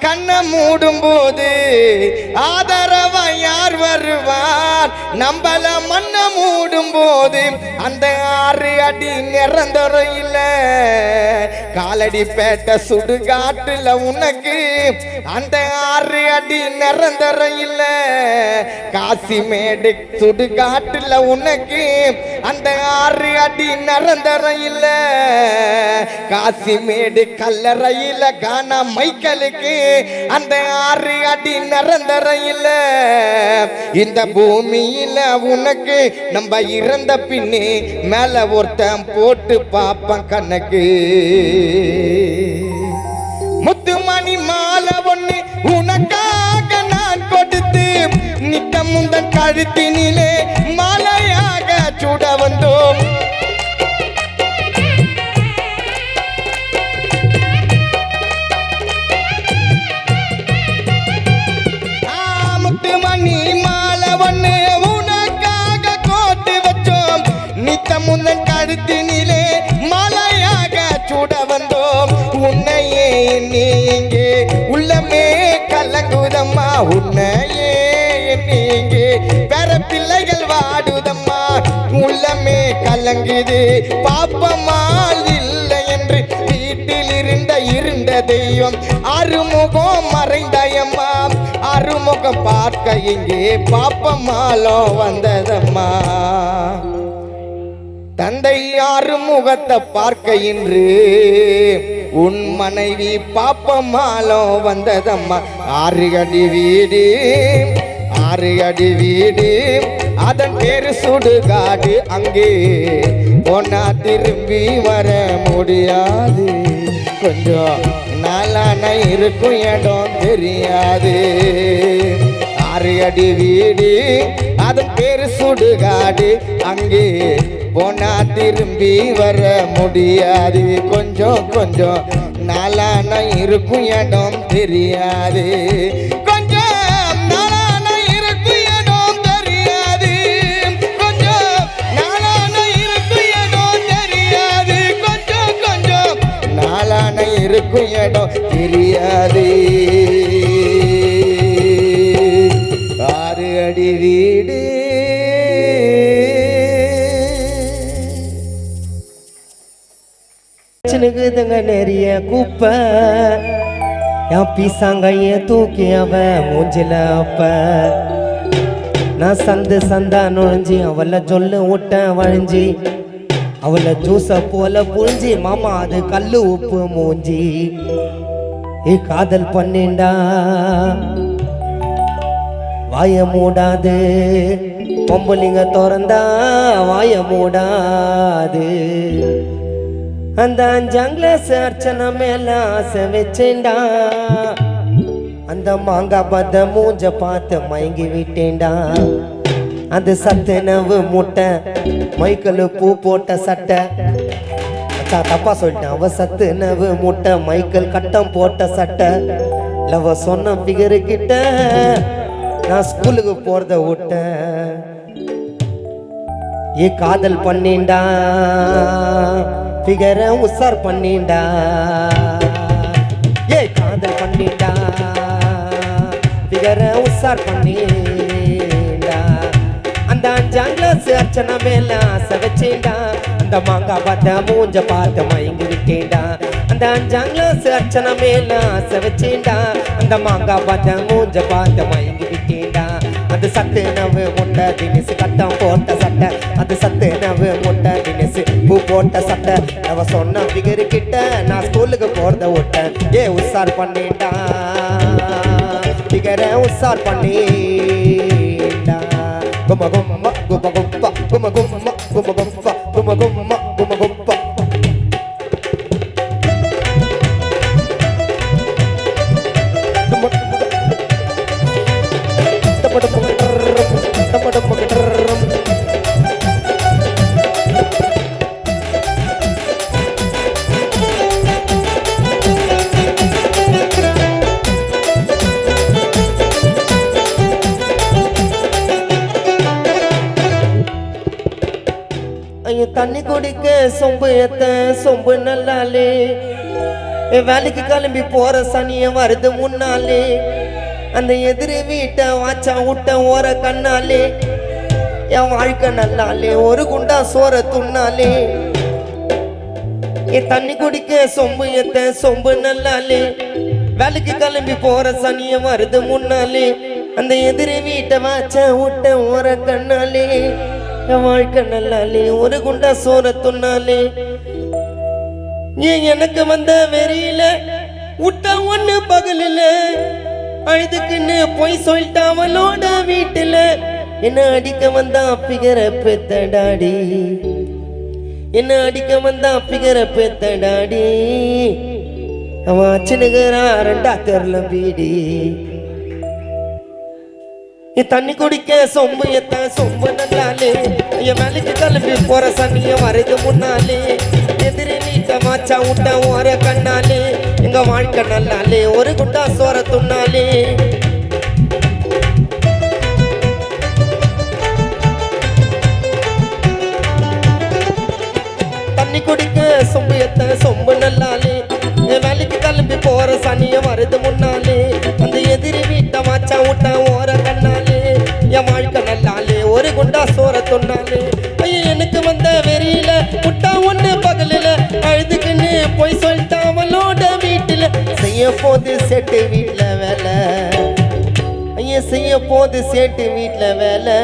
[SPEAKER 2] கண்ண மூடும் போது ஆதரவா யார் வருவார் நம்பல மண்ண மூடும் போது அந்த 6 அடி நிரந்தரம் இல்ல காலடி பேட்ட சுடுகாட்டுல உனக்கு அந்த 6 அடி நிரந்தரம் இல்ல காசிமேடு சுடுகாட்டுல உனக்கு அந்த 6 அடி நிரந்தரம் இல்ல காசிமேடு கல்லறையில கானா மைக்கலுக்கு அந்த 6 அடி நிரந்தரம் இல்ல இந்த பூமியில உனக்கு நம்ம இறந்த பின்னே மேல ஒருத்தன் போட்டு பாப்பன் கணக்கு முத்துமணி மாலை ஒண்ணு உனக்காக நான் கொடுத்து நித்த முந்தன் கழுத்தினிலே மாலையாக சுட வந்தோம் முத்துமணி மாலை ஒண்ணு உனக்காக கோட்டு வச்சோம் நித்த முந்தன் கழுத்தினிலே மாலையாக சுட வந்தோம் உன்னையே நீங்கே உள்ளமே கலங்குதம்மா உன்னையே நீங்கே வேற பிள்ளைகள் வாடுதம்மா உள்ளமே கலங்குது பாப்பமால் இல்லை என்று வீட்டில் இருந்த தெய்வம் அறுமுகம் மறைந்தயம்மா அறுமுகம் பார்க்க இங்கே பாப்பமாலோ வந்ததம்மா தந்தை ஆறுமுகத்தை பார்க்க இன்று உன் மனைவி பாப்பமாலோ வந்ததம்மா 6 அடி வீடு 6 அடி வீடு அதன் பேரு சுடுகாடு அங்கே போனா திரும்பி வர முடியாது கொஞ்சம் நாளான இருக்கும் இடம் தெரியாது 6 அடி வீடு அதன் பேரு சுடுகாடு அங்கே போனா திரும்பி வர முடியாது கொஞ்சம் கொஞ்சம் நாளான இருக்கும் இடம் தெரியாது கொஞ்சம் நாளான இருக்கும் இடம் தெரியாது கொஞ்சம் நாளான இருக்கும் இடம் தெரியாது கொஞ்சம் கொஞ்சம் நாளான இருக்கும் இடம் தெரியாது 6 அடி வீடு
[SPEAKER 1] சினுகுதுங்க நிறைய குப்பை என் பீசாங்கைய தூக்கி அவ மூஞ்சில அப்ப நான் சந்தா நுழைஞ்சி அவளை சொல்ல விட்ட வழிஞ்சி அவளை ஜூஸ போல புழிஞ்சி மாமா அது கல்லு உப்பு மூஞ்சி காதல் பண்ணிண்டா வாய மூடாது பொம்புலிங்க திறந்தா வாய மூடாது அந்த 5ஆம் கிளாஸ் அர்ச்சனை மேல ஆசை வச்சேண்டா அந்த மாங்காய் பத்த மூஞ்ச பார்த்து மயங்கி விட்டேண்டா அந்த சத்துணவு முட்டை மைக்கேல் பூ போட்ட சட்டை தப்பா சொல்லிட்டேன் அவ சத்துணவு முட்டை மைக்கேல் கட்டம் போட்ட சட்டை லவ சொன்ன பிகரு கிட்ட நான் ஸ்கூலுக்கு போறத விட்டேன் காதல் பண்ணிண்டா பிகர உசார் பண்ணிண்டா காதல் பண்ணிண்டா பிகர உசார் பண்ணிண்டா அந்த 5ஆம் கிளாஸ் அர்ச்சனை மேல ஆசை வச்சேண்டா அந்த மாங்காய் பார்த்த மூஞ்ச பார்த்து மயங்கி விட்டேண்டா அந்த 5ஆம் கிளாஸ் அர்ச்சனை மேல ஆசை வச்சேண்டா அந்த மாங்காய் பார்த்த மூஞ்ச பார்த்து மயங்கி விட்டேண்டா அது சத்துணவு முட்டை தினிசு கட்டம் போட்ட சட்டை அது சத்துணவு முட்டை தினிசு பூ போட்ட சட்டை அவ சொன்ன பிகரு கிட்ட நான் ஸ்கூலுக்கு போறத விட்ட உசார் பண்ணிட்டா பிகர உசார் பண்ணிட்டா கும கும்ம கும குப்பா கும கும்ம கும குப்பா கும கும்ம கும குப்பா தண்ணி குடிக்க சொம்பு எத்த சொம்பு நல்லாலே வேலைக்கு கிளம்பி போற சனிய வருது முன்னாலே அந்த எதிரி வீட்டை வாச்சா விட்ட ஓர கண்ணாலே என் வாழ்க்கை நல்லாலே ஒரு குண்டா சோற துண்ணாலே என் தண்ணி குடிக்க சொம்பு எத்த சொம்பு நல்லாலே வேலைக்கு கிளம்பி போற சனிய வருது முன்னாலே அந்த எதிரி வீட்டை வாச்சா விட்ட ஓர கண்ணாலே என் வாழ்க்கை நல்லாலே ஒரு குண்டா சோற துண்ணாலே ஏன் எனக்கு வந்த வெறியில விட்ட ஒண்ணு பகலில அழுதுக்குன்னு போய் சொல்லிட்டா அவளோட வீட்டுல என்ன அடிக்க வந்தா பிகர பெத்தடாடி என்ன அடிக்க வந்தா பிகர பெத்தடாடி அவன் அச்சனுகிறா ரெண்டா தெருல பீடி தண்ணி குடிக்க சொம்பு எத்த சொம்பு நல்லாலே என் வேலைக்கு கிளம்பி போற சனிய வருது முன்னாலே எதிரி நீட்ட மாச்சா விட்ட ஓர கண்ணாலே எங்க வாழ்க்கை நல்லாலே ஒரு குண்டா சோற துண்ணாலே தண்ணி குடிக்க சொம்பு எத்த சொம்பு நல்லாலே என் வேலைக்கு கிளம்பி போற சனிய வருது முன்னாலே அந்த எதிரி வீட்ட மாச்சா விட்ட ஓர கண்ணாலே என் வாழ்க்கை நல்லாலே ஒரு குண்டா சோற தொன்னாலே ஐயா எனக்கு வந்த வெறியில முட்டா ஒண்ணு பகலில அழுதுக்குன்னு போய் சொல்லிட்டா அவளோட வீட்டுல செய்ய போது சேட்டு வீட்டுல வேலை ஐயா செய்ய போது சேட்டு வீட்டுல வேலை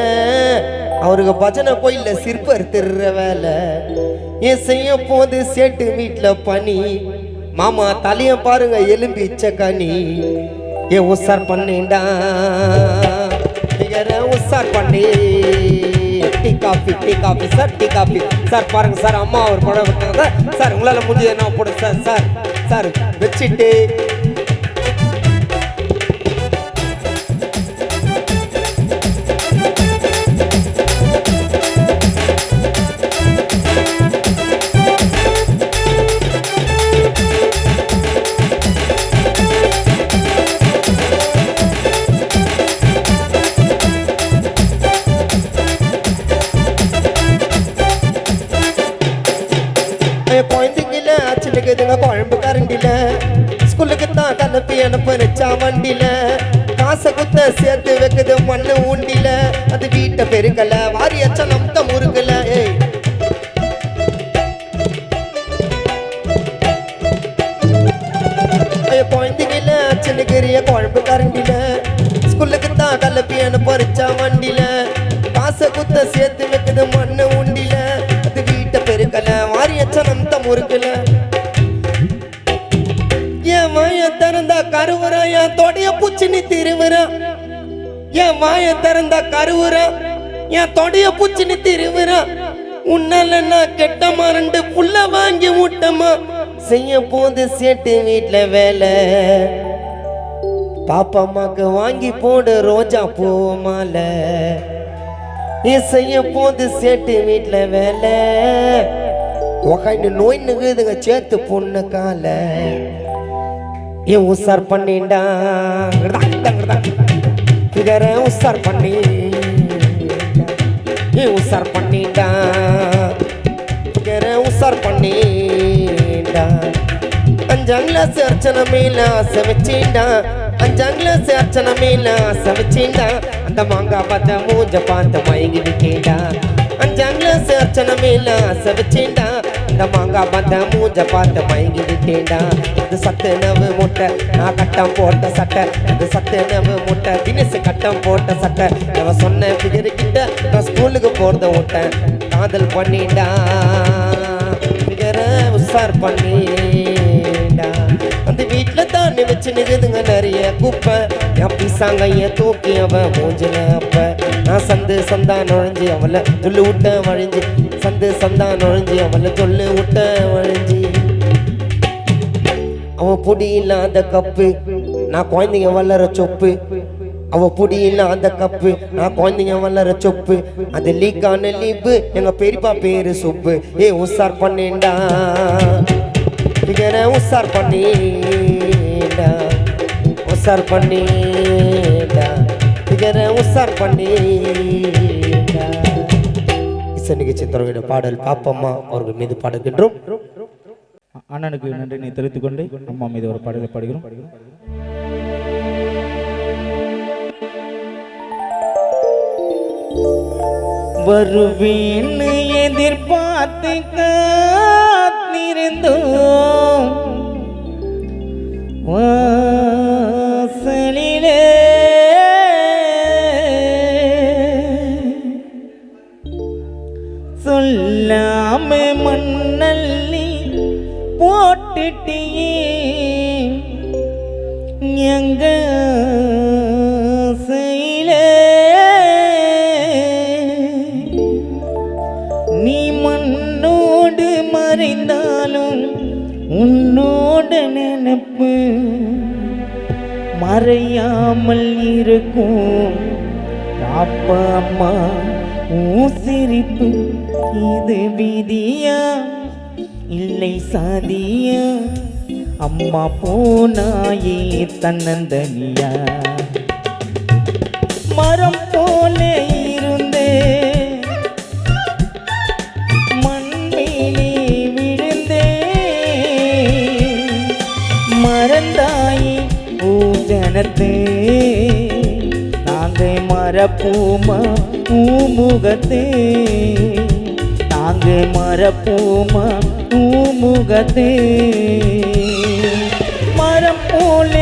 [SPEAKER 1] அவருக்கு பஜனை கோயில்ல சிற்பர் திருற வேலை ஏன் செய்ய போது சேட்டு வீட்டுல பனி மாமா தலைய பாருங்க எலும்பி இச்சக்கனி ஏ உசார் பண்ணிண்டா உசார் பண்ணி tea coffee sir tea coffee sir பாருங்க சார் அம்மா ஒரு படம் விட்டாங்க சார் உங்களால முடிஞ்சது என்ன போடு சார் சார் சார் வச்சுட்டு குழந்தைங்கள அச்சுக்குதுங்க குழம்பு கரண்டில ஸ்கூலுக்கு தான் கலப்பி அனுப்பிச்சா வண்டியில காசை குத்த சேர்த்து வைக்குது மண்ணு ஊண்டில அது வீட்டை பெருக்கல வாரியச்ச நம்த முருகல குழந்தைங்கள அச்சுக்குரிய குழம்பு கரண்டில ஸ்கூலுக்கு தான் கலப்பி அனுப்பிச்சா வண்டியில காசை குத்த சேர்த்து வைக்குது மண்ணு ஊண்டில அது வீட்டை பெருக்கல வாரியச்சனம் முறுக்கல என் மாய திறந்தா கருவுறா என் தொடைய பூச்சி நீ திருவுறா என் மாய திறந்தா கருவுறா என் தொடைய பூச்சி நீ திருவுறா உன்னால நான் கெட்டமா ரெண்டு புள்ள வாங்கி விட்டமா செய்ய போது சேட்டு வீட்டுல வேலை பாப்பா அம்மாக்கு வாங்கி போடு ரோஜா பூ மாலை செய்ய போது சேட்டு வீட்டுல வேலை உக்காந்து நோய் நுகுதுங்க சேத்து பொண்ணு கால ஏன் உசார் பண்ணிண்டா உசார் பண்ணி ஏன் உசார் பண்ணிண்டா உசார் பண்ணிண்டா 5ஆம் கிளாஸ் அர்ச்சனை மேல ஆசை வச்சிண்டா 5ஆம் கிளாஸ் அர்ச்சனை மேல ஆசை வச்சிண்டா அந்த மாங்காய் பார்த்த மூஞ்ச பார்த்து மயங்கி விட்டேண்டா 5ஆம் கிளாஸ் அர்ச்சனை மேல ஆசை வச்சிண்டா அந்த மாங்காய் பார்த்த மூஞ்ச பார்த்து மயங்கி விட்டேண்டா அது சத்து நவு முட்டை நான் கட்டம் போட்ட சட்டை அது சத்து நவு முட்டை தினசு கட்டம் போட்ட சட்டை அவன் சொன்ன பிகருக்கிட்ட நான் ஸ்கூலுக்கு போறத விட்டேன் காதல் பண்ணிண்டா பிகர உசார் பண்ணிண்டா அந்த வீட்டுல தான் வச்சு நிகுதுங்க நிறைய குப்பை என் பிசாங்கைய தூக்கி அவன் மூஞ்சில அப்ப நான் சந்தா நுழைஞ்சி அவளை சொல்லு விட்ட வழிஞ்சி சந்தா நுழைஞ்சி அவளை சொல்லு விட்ட வழிஞ்சி அவன் பொடி இல்லாத கப்பு நான் குழந்தைங்க வளர சொப்பு அவ பொடி இல்லாத கப்பு நான் குழந்தைங்க வளர சொப்பு அது லீக்கான லீப்பு எங்க பெரியப்பா பேரு சொப்பு ஏ உசார் பண்ணிண்டா உசார் பண்ணிண்டா உசார் பண்ணிண்டா உசார் பண்ணிண்டா இசை நிகழ்ச்சி நட்சத்திரோட பாடல் பாப்பம்மா அவர்கள் மீது பாடுகின்றோம்.
[SPEAKER 4] அண்ணனுக்கு நன்றினை தெரிவித்துக் கொண்டு அம்மா மீது ஒரு பாடலை பாடுகிறோம். வருவேன்னு எதிர்பார்த்து காத்திருந்தோம் வாசலிலே சொல்லாம மண்ணல்லி போட்டுட்டியே எங்க செயலே நீ மண்ணோடு மறைந்தாலும் உன்னோட நினைப்பு மறையாமல் இருக்கும். பாப்பா அம்மா சிரிப்பு இது விதியா இல்லை சாதியா? அம்மா போனாயே தன்னந்தனியா. மரம் போல இருந்தே மண்மேலே விழுந்தே மறந்தாயே பூஜனத்தே நாங்க மரப்பூமா பூமுகத்தே நாங்க மரப்பூமா பூமுகத்தே. மரம் போல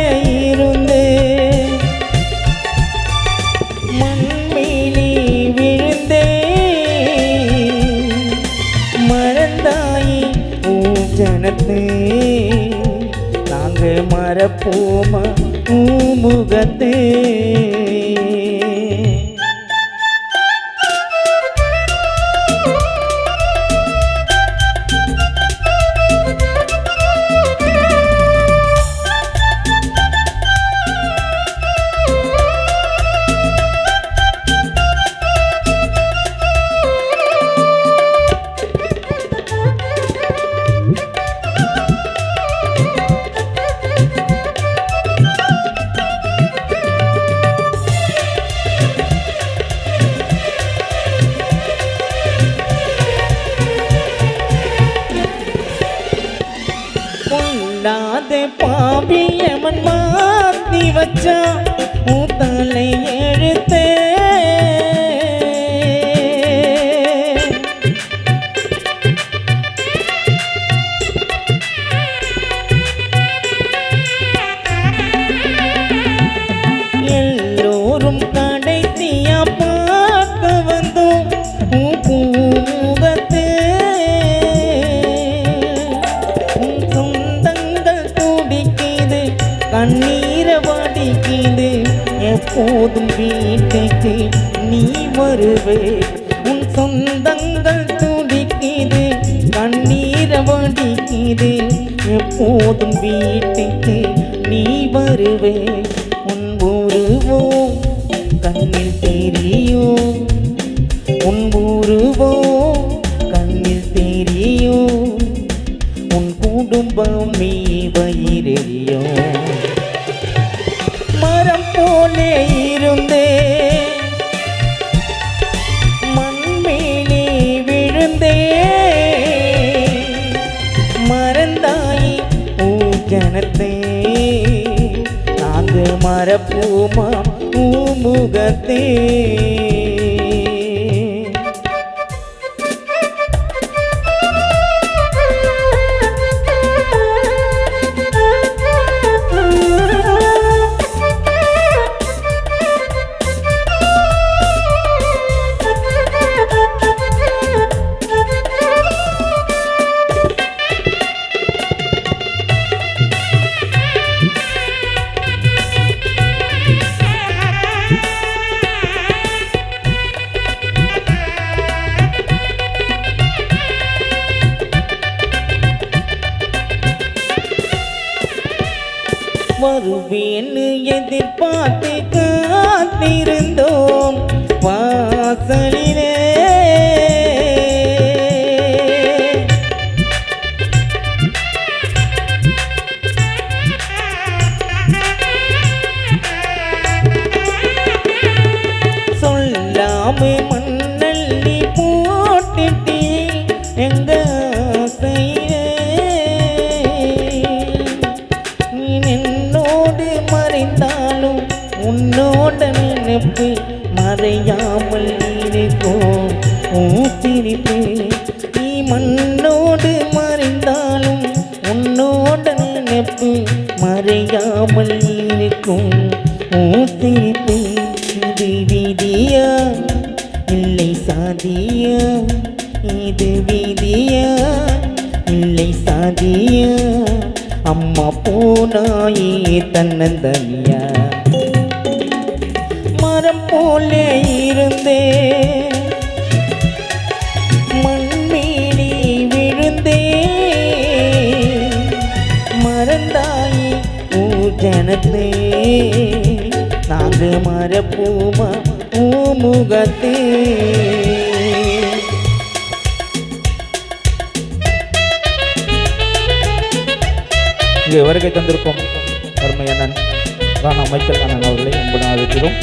[SPEAKER 4] இருந்தே மண்மேலே விழுந்தே மறந்தாயே பூஜனத்தே நாங்க மரப்பூமா பூமுகத்தே. பாவியமன் மாத்தி வச்சா தலை எழுத்தே எல்லோரும் கடைசியா பார்க்க வந்தோம் பூமுகத்தே. கண்ணீர வடிக்குது எப்போதும் வீட்டுக்கு நீ வருவே. உன் சொந்தங்கள் துடிக்குது கண்ணீர வடிக்குது எப்போதும் வீட்டுக்கு நீ வருவே. உன் உருவோம் கண்ணில் தெரியும் உன் உருவோம் கண்ணில் தெரியும் உன் குடும்பம் நீ வயிறெறியும். மரம் போலே இருந்தே மண்மேலே விழுந்தே மறந்தாய் பூஜனத்தே நாங்க மரப்பூமா பூமுகத்தே. வருவேன்னு எதிர்பார்த்து காத்திருந்தோம் வாசலிலே. சொல்லாம மண்ணல்லி போட்டுட்டியே
[SPEAKER 1] இருக்கும் உன் சிரிப்பு. நீ மண்ணோடு மறைந்தாலும் உன்னோட நினைப்பு மறையாமல் இருக்கும் உன் சிரிப்பு. இது விதியா இல்லை சாதியா, இது விதியா இல்லை சாதியா, அம்மா போனாயே தன்னந்தனியா. மரம் போலே இருந்தே மண்மீனி விழுந்தே, மறந்தாயே ஊஜனத்தே நாங்க மரப்பூமா முகத்தே.
[SPEAKER 4] இங்கே வருகை தந்திருக்கும் அருமை அண்ணன் ராணா மைக்கேல் அண்ணன் அவர்களை அன்புடன் அழைக்கிறோம்.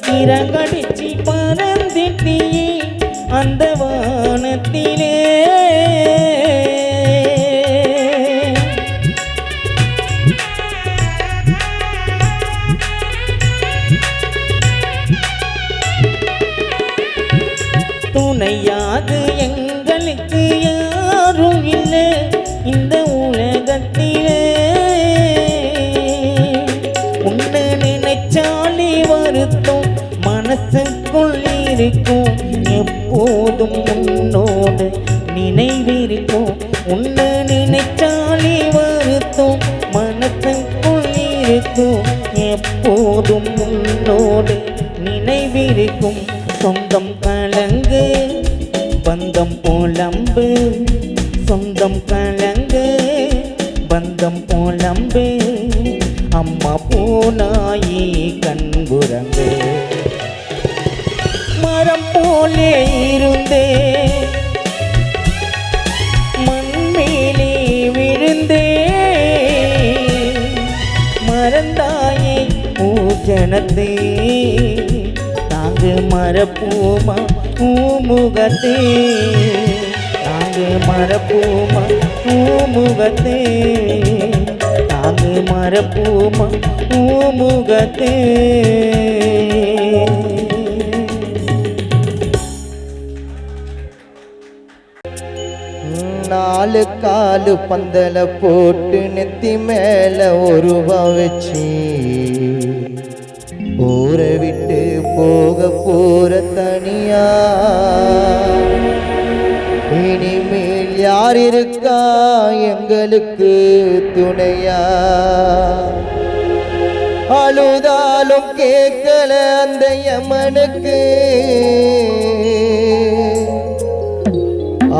[SPEAKER 1] சிறகடிச்சு பறந்திட்டியே அந்த வானத்திலே, துணையாக எங்களுக்கு யாரும் இல்லை இந்த உலகத்திலே. உன்னை நினைச்சாலே வருத்தம் மனசுக்குள் இருக்கும், எப்போதும் உன்னோடு நினைவிருக்கும். உன்னை நினைச்சாலே வருத்தம் மனசுக்குள் இருக்கும், எப்போதும் உன்னோடு நினைவிருக்கும். சொந்தம் கலங்கு பந்தம் போலம்பு, சொந்தம் கலங்கு பந்தம் போலம்பு, அம்மா போனாயே கண்புறங்கு. மரம் போலே இருந்தே மண்மேலே விழுந்தே, மறந்தாயே பூஜனத்தே நாங்க மரப்பூமா முகத்தே, நாங்க மரப்பூமா முகத்தே, நாங்க மரப்பூமா முகத்தே.
[SPEAKER 3] நாலு காலு பந்தல போட்டு நெத்தி மேல ஒருவா வச்சு ஊரை விட்டு போக போற தனியா. இனிமேல் யார் இருக்கா எங்களுக்கு துணையா? அழுதாலும் கேட்கல அந்த யமனுக்கு,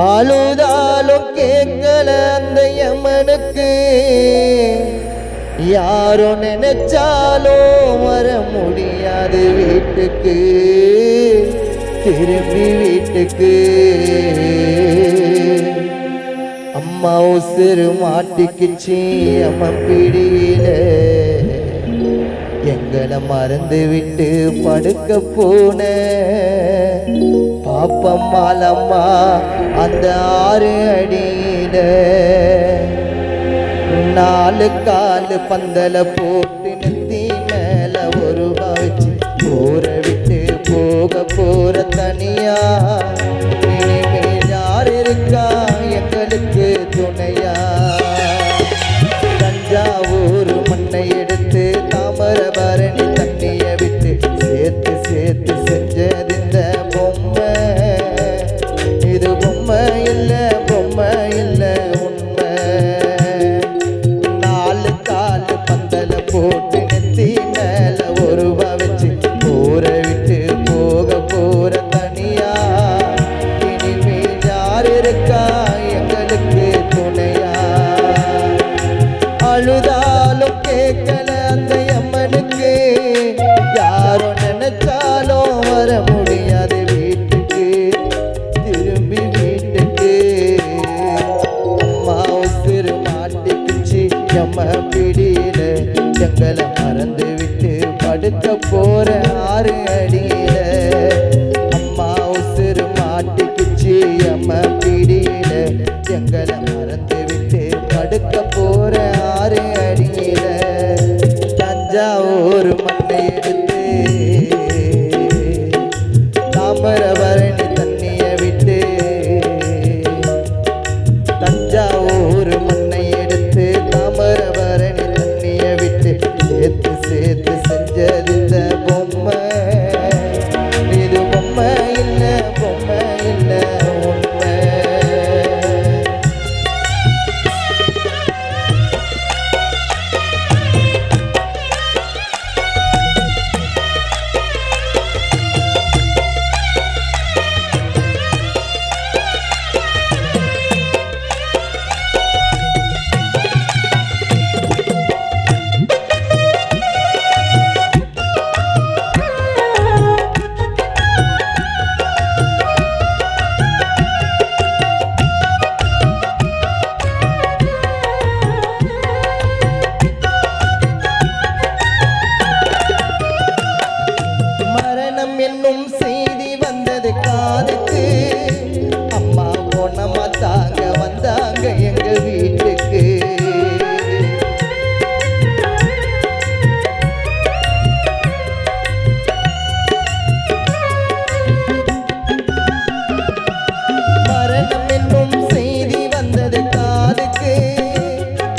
[SPEAKER 3] அழுதாலும் கேட்கல அந்த யமனுக்கு. யாரும் நினைச்சாலும் வர முடியாது வீட்டுக்கு, திரும்பி வீட்டுக்கு. அம்மா உசுறு மாட்டிக்குச்சு அம்மன் பிடியில, எங்களை மறந்து விட்டு படுக்க போன பாப்பம்மாலம்மா அந்த 6 அடியில. நாலு காலு பந்தல போட்டு நெத்தி மேல ஒருவா வச்சு ஊரை விட்டு போக போற தனியா. இனிமேல் யார் இருக்கா எங்களுக்கு துணையா? தஞ்சாவூர் மண்ணை எடுத்து தாமிரபரணி தண்ணிய விட்டு சேர்த்து சேர்த்து செஞ்சது இந்த பொம்மை. இது பொம்மை இல்ல பொம்மை இல்ல உண்மை. நாலு காலு பந்தல போட்டு நெத்தி மேல ஒருவா வச்சு ஊரை விட்டு போக போற தனியா. தாமிரபரணி தண்ணிய விட்டு தஞ்சாவூர் மண்ணை எடுத்து தாமிரபரணி தண்ணிய விட்டு சேர்த்து சேர்த்து செஞ்சது இந்த பொம்மை. இது பொம்மை இல்ல பொம்மை இல்ல உண்மை. மரணம் என்னும் செய்தி வந்தது காதுக்கு. அம்மா பொண்ணம்மா தாங்க வந்தாங்க எங்க வீட்டுக்கு. மரணம் என்னும் செய்தி வந்தது காதுக்கு.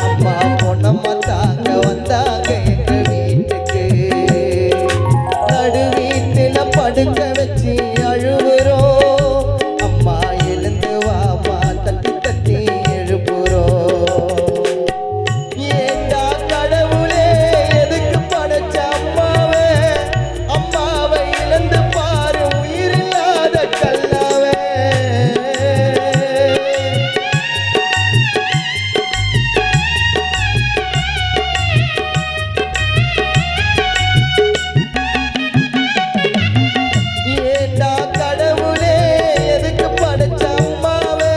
[SPEAKER 3] அம்மா பொண்ணம்மா தாங்க வந்தாங்க எங்க வீட்டுக்கு. நடு வீட்டுல படுக்க வச்சு அழுவுறோம். அம்மா எழுந்து வாமா தட்டி தட்டி எழுப்புறோம். ஏண்டா கடவுளே எதுக்கு படைச்ச அம்மாவே? அம்மாவை இழந்து பாரு உயிரில்லாத கல்லாவே. ஏண்டா கடவுளே எதுக்கு படைச்ச அம்மாவே?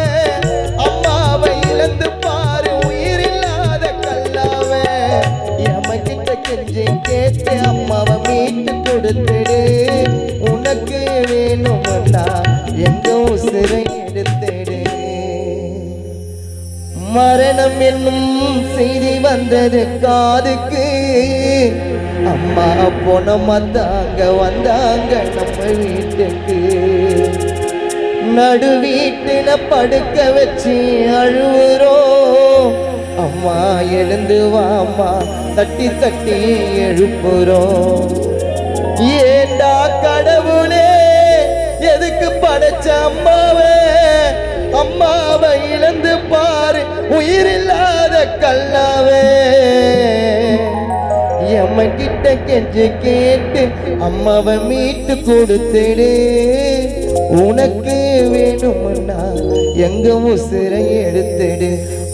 [SPEAKER 3] அம்மாவை இழந்து பாரு உயிரில்லாத கல்லாவே. எமக்கிட்ட கெஞ்சி கேட்டு அம்மாவை மீட்டு கொடுத்துடு. உனக்கு வேணும்னா எங்க உசிரை எடுத்துடு. மரணம் என்னும் செய்தி வந்தது காதுக்கு. அம்மா பொண்ணம்மா தாங்க வந்தாங்க நம்ம வீட்டுக்கு. நடு வீட்டுல படுக்க வச்சு அழுவுறோம். அம்மா எழுந்து வாமா தட்டி தட்டி எழுப்புறோம். ஏண்டா கடவுளே எதுக்கு படைச்ச அம்மாவே? அம்மாவை இழந்து பாரு உயிரில்லாத கல்லாவே. எம்மகிட்ட கெஞ்சி கேட்டு அம்மாவை மீட்டு கொடுத்துடு. உனக்கு வேணும்னா எங்க உசிரை எடுத்துடு.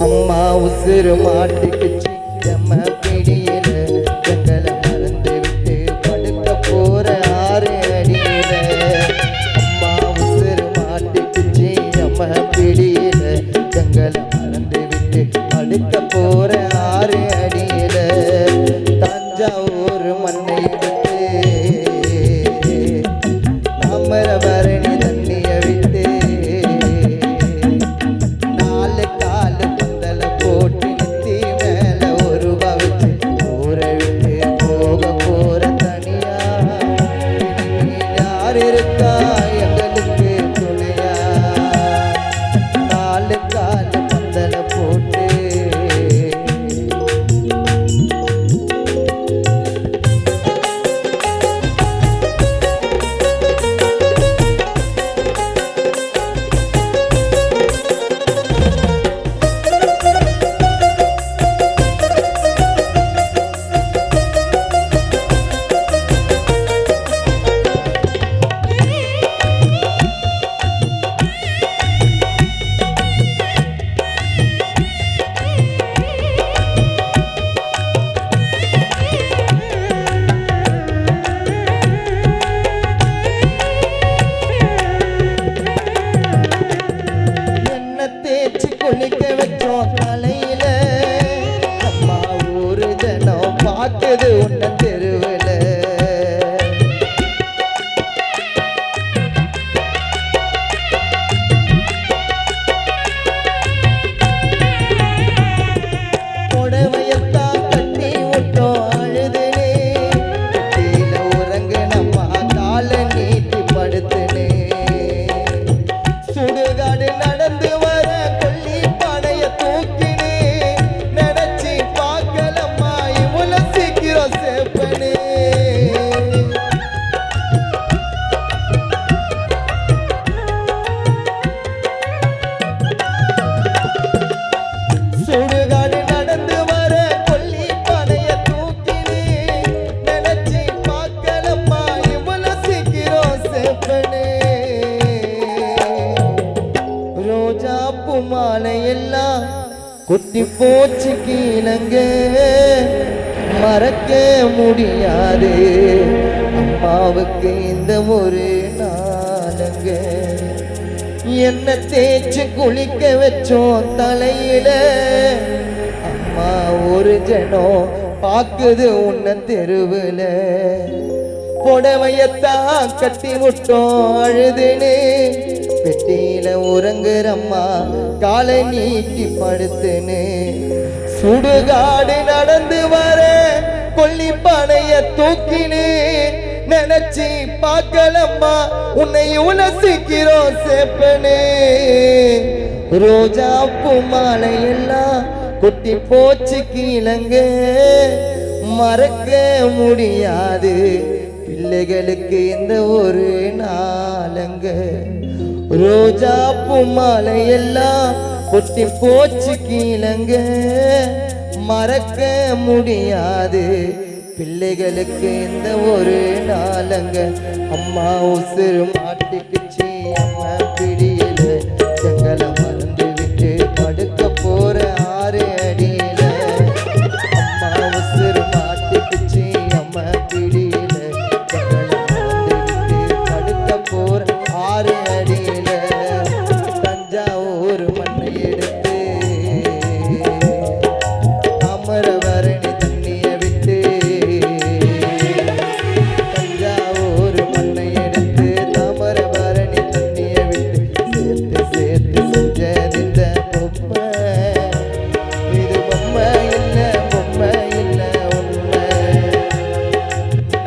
[SPEAKER 3] அம்மா உசிறு மாட்டுக்குச்சு எம்ம பிடியில. எங்களை மறந்து விட்டு படுக்க போற 6 அடியில. அம்மா உசிறு மாட்டுக்குச்சு எம்ம பிடியில. எங்களை மறந்து விட்டு படுக்க போற 6 அடியில. தஞ்சாவூர் மண்ணை எடுத்து தாமிரபரணி தண்ணிய விட்டு 4 கால் பந்தல போட்டு நித்தி மேல ஒரு வச்சு ஊரை விட்டு போக போற தனியா. யார் இருக்கா எங்களுக்கு துணையா? 4 கால் பந்தல போட்டு மாலை எல்லாம் கொட்டி போச்சு கீழங்க மறக்க முடியாது அம்மாவுக்கு இந்த ஒரு நாளுங்க என்ன தேய்ச்சு குளிக்க வச்சோம் தலையில அம்மா ஒரு ஜனம் பாக்குது உன்ன தெருவுல புடவையத்தான் கட்டி விட்டோம் அழுதுன்னு பெட்டியில உறங்குறம்மா காலை நீட்டி படுத்துன்னு சுடுகாடு நடந்து வர கொல்லி பானைய தூக்கினு நினைச்சு பார்க்கலம்மா உன்னை உலசிக்கிறோம் சேப்பனு ரோஜா பூ மாலை எல்லாம் கொட்டி போச்சு கீழங்க மறக்க முடியாது பிள்ளைகளுக்கு இந்த ஒரு நாளங்க ரோஜா பூ மாலை எல்லாம் கொட்டி போச்சு கீழங்க மறக்க முடியாது பிள்ளைகளுக்கு இந்த ஒரு நாளங்க அம்மா உசுறு மாட்டிக்குச்சு அம்மா பிடியில செங்கல மறந்து விட்டு படுக்க போற 6 அடியில அம்மா உசுறு மாட்டிக்குச்சு அம்மா பிடியில செங்கல மறந்து விட்டு படுக்க போற 6 அடியில தஞ்சாவூர் மண்ணை எடுத்து அமரவரணி தண்ணிய விட்டு தஞ்சாவூர் மண்ணை எடுத்து தாமரபரணி தண்ணிய விட்டு சேர்த்து சேர்த்து செஞ்சது இந்த பொம்மை இது பொம்மை இல்ல உண்மை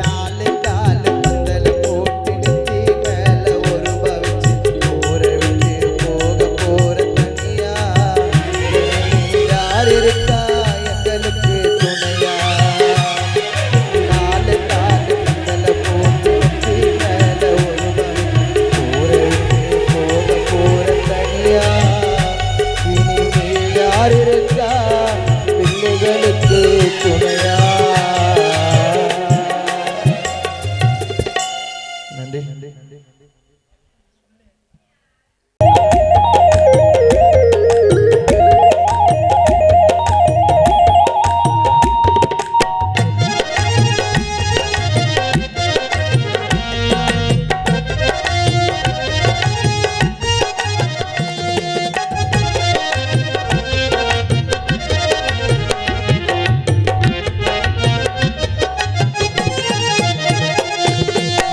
[SPEAKER 3] 4 கால் பந்தல போட்டு நித்தி மேல ஒரு பவிச்சு ஊரை விட்டு போக தனியா யார் இருக்கா எங்களுக்கு துணையா 4 கால் பந்தல போட்டு நித்தி மேல ஒரு பவிச்சு ஊரை விட்டு போக தனியா இனிமேல் யார் இருக்கா பிள்ளைகளுக்கு துணையா நன்றி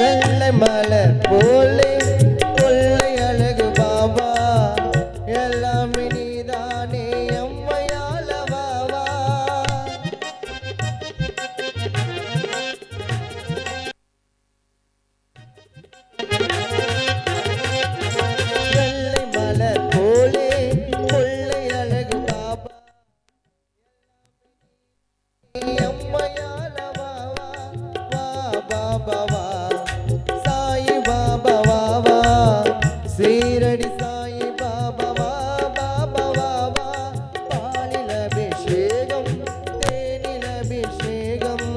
[SPEAKER 3] வெள்ளை மலை போலே கொள்ளை அழகு பாபா எல்லாமே நீதானே அம்மையால பாபா வெள்ளை மலை போலே கொள்ளை அழகு பாபா அம்மையால பாபா பாபா வா சாயி பாபா வா சீரடி சாயி பாபா வா பாலில் அபிஷேகம் தேனில் அபிஷேகம்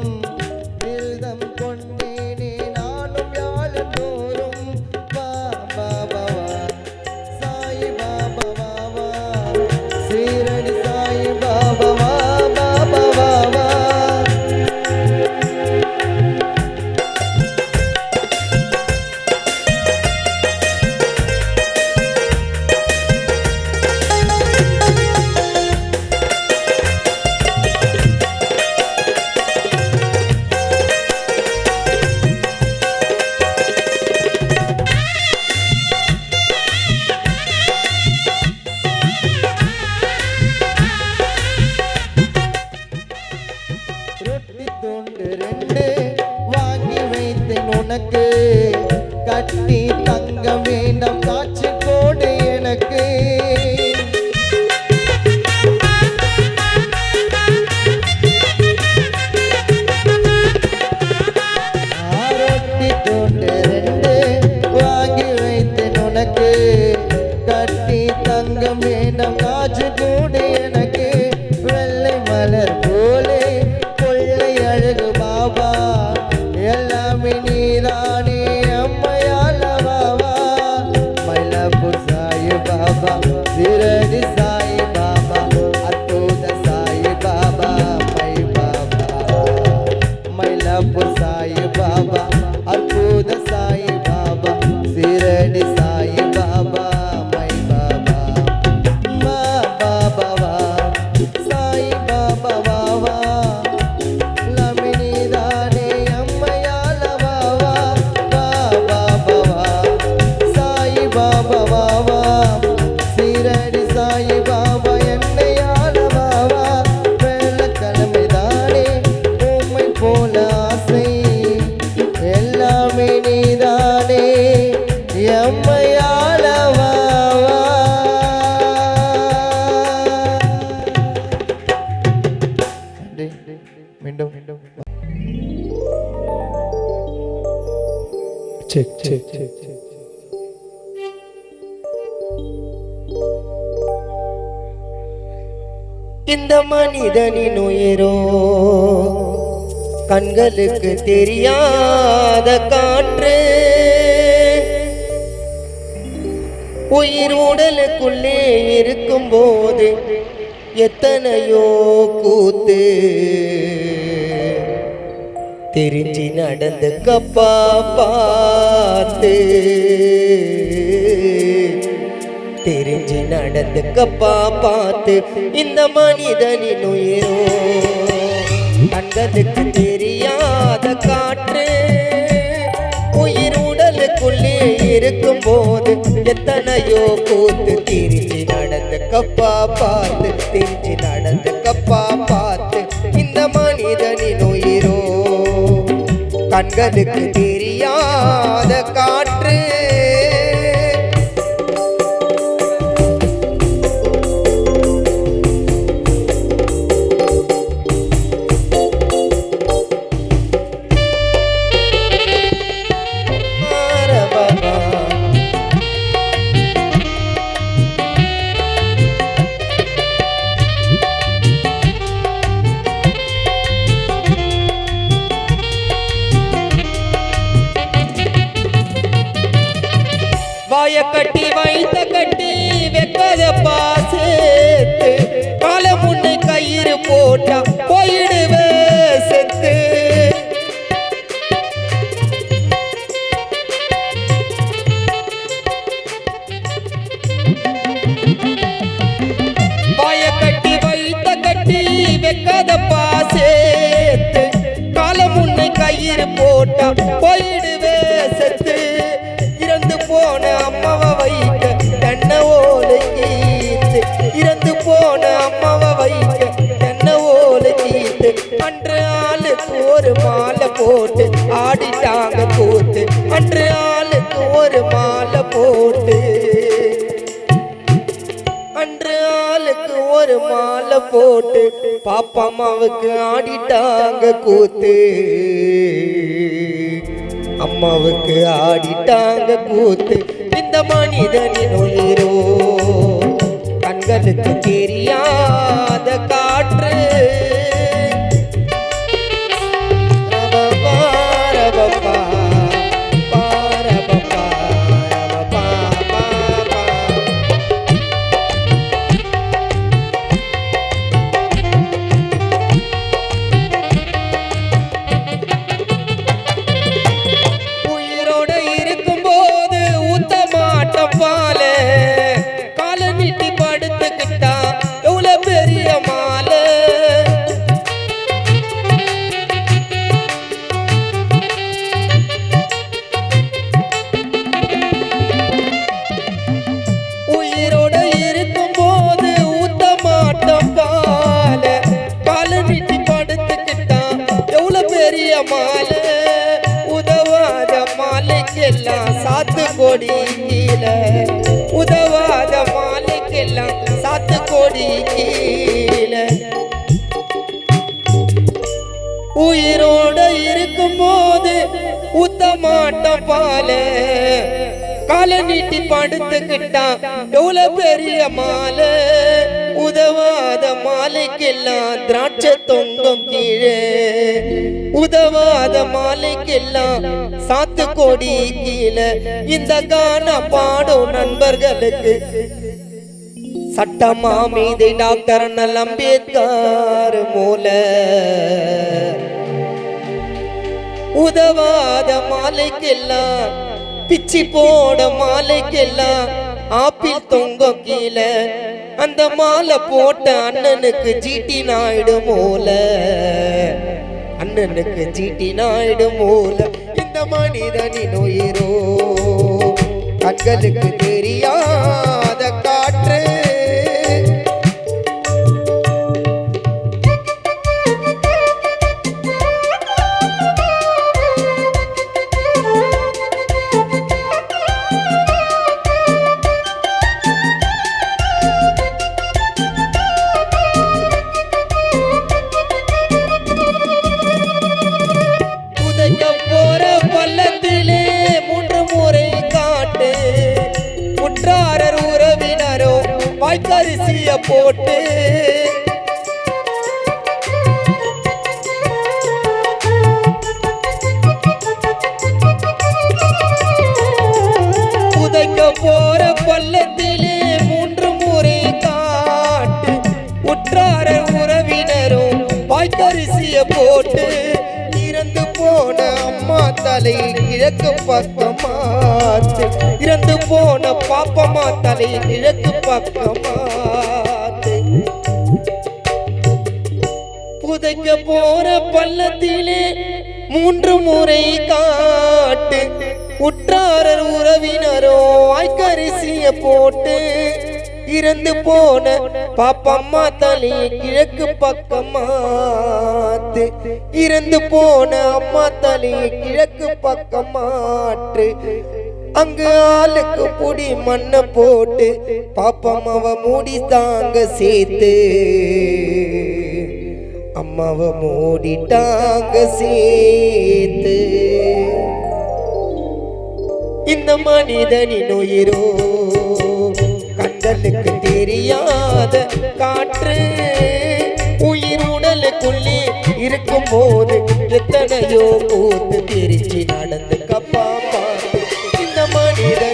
[SPEAKER 3] வில்தம் கொண்டேனே நானும் யாழந்தோறும் பாபா சாயி பாபா வா சீரடி சாயி பாபா வா ரொட்டி துண்டு 2 வாங்கி வைத்தேன் உனக்கு கட்டி தங்க வேண்டாம் காட்சி கோடு எனக்கு ரொட்டி துண்டு 2 வாங்கி வைத்தேன் உனக்கு கட்டி தங்க வேண்டாம் காட்சி கோடு எனக்கு வெள்ளை மலர் போலே கொள்ளை அழகு பாபா எல்லாமே நீதானே அம்மையால பாபா மயிலாப்பூர் சாயி பாபா சிரடி சாய் பாபா அற்புத சாய் பாபா மயிலாப்பூர் சாய் பாபா அற்புத சாய் பாபா சிரடி சாய் பாபா மை பாபா பாபா சாய் பாபா வா லமினிதானே அம்மையால வா பாபா சாய் பாபா வா சிரடி சாய் பாபா என்னையால வா வெள்ளக்கிழமைதானே உம்மை போல ஆசை எல்லாமே நீதானே எம்மையால வா மீண்டும் மீண்டும்
[SPEAKER 1] செக் செக் செக் இந்த மனிதனின் உயிரோ கண்களுக்கு தெரியாத காற்று உயிர் உடலுக்குள்ளே இருக்கும் போது எத்தனையோ கூத்து தெரிஞ்சு நடந்துக்கப்பா பார்த்து தெரிஞ்சு நடந்துக்கப்பா பார்த்து இந்த மனிதனின் உயிரோ கண்களுக்கு தெரியாத காற்று உயிர் உடலுக்குள்ளே இருக்கும் போது எத்தனையோ கூத்து தெரிஞ்சு நடந்துக்கப்பா பார்த்து தெரிஞ்சு நடந்துக்கப்பா பார்த்து இந்த மனிதனின் உயிரோ கண்களுக்கு தெரியாத காற்று வாய கட்டி வைத்த கட்டி வெக்காத பாசேத்து கால முன்னை கயிறு போட்டா போயிடுவே செத்து வாய கட்டி வைத்த கட்டி வெக்காத பாசேத்து கால முன்னை கயிறு போட்டா போயிடுவே செத்து இறந்து போன அம்மாவை வைக்க தென்னை ஓலை கீத்து இறந்து போன அம்மாவை வைக்க தென்னை ஓலை கீத்து அன்று ஆளுக்கு ஒரு மாலை போட்டு ஆடிட்டாங்க கூத்து அன்று ஆளுக்கு ஒரு மாலை போட்டு அன்று ஆளுக்கு ஒரு மாலை போட்டு பாப்பா அம்மாவுக்கு ஆடிட்டாங்க கூத்து அம்மாவுக்கு ஆடிட்டாங்க கூத்து இந்த மனிதனின் உயிரோ கண்களுக்கு தெரியாத காற்று ரபபா, ரபபா, பாரபபா, ரபபா, பாபா. உயிரோட இருக்கும்போது ஊத்த மாட்டோம் பாலே கால நீட்டி படுத்துக்கிட்டா எவ்வளவு பெரிய மாலை உயிரோட இருக்கும்போது ஊத்த மாட்டோம் பாலே கால நீட்டி படுத்துக்கிட்டா எவ்வளவு பெரிய மாலை உதவாத மாலைக்கெல்லாம் சாத்து கொடி கீழே உதவாத மாலைக்கெல்லாம் சாத்து கொடி கீழே உயிரோட இருக்கும்போது ஊத்த மாட்டோம் பாலே காலை நீட்டி படுத்துக்கிட்டான் எவ்வளவு பெரிய மாலை உதவாத மாலைக்கெல்லாம் திராட்சை தொங்கும் கீழே உதவாத மாலைக்கெல்லாம் சாத்து கொடி கீழே இந்த கான பாடும் நண்பர்களுக்கு சட்டமா மீது டாக்டர் அண்ணல் அம்பேத்கர் மூல உதவாத மாலைக்கெல்லாம் பிச்சி போட மாலைக்கெல்லாம் ஆப்பிள் தொங்க கீழே அந்த மாலை போட்ட அண்ணனுக்கு ஜிடி நாயுடு மூல அண்ணனுக்கு ஜிடி நாயுடு மூல இந்த மனிதனின் உயிரோ கண்களுக்கு தெரியாத காற்று வாய்க்கரிசிய போட்டு புதைக்க போற பள்ளத்திலே 3 முறை காட்டு உற்றார உறவினரும் வாய்க்கரிசிய போட்டு இறந்து போன அம்மா தலை கிழக்கு பக்கமாத்து இறந்து போன பாப்பம்மா தலை கிழக்கு பக்கமாத்து புதைக்க போற பள்ளத்திலே 3 முறை காட்டு உற்றாரர் உறவினரோ வாய்க்கரிசிய போட்டு இறந்து போன பாப்பம்மா தலை கிழக்கு பக்கமாத்து இறந்து போன அம்மா தலை கிழக்கு பக்கமாற்று அங்கு ஆளுக்கு புடி மண்ணை போட்டு பாப்பம்மாவ மூடி தாங்க சேர்த்து அம்மாவ மூடிட்டாங்க சேர்த்து இந்த மனிதனின் உயிரோ கண்களுக்கு தெரியாத காற்று உயிர் உடலுக்குள்ளே இருக்கும் போது எத்தனையோ கூத்து திரிச்சு நடந்து கப்பா பார்த்து இந்த மனிதன்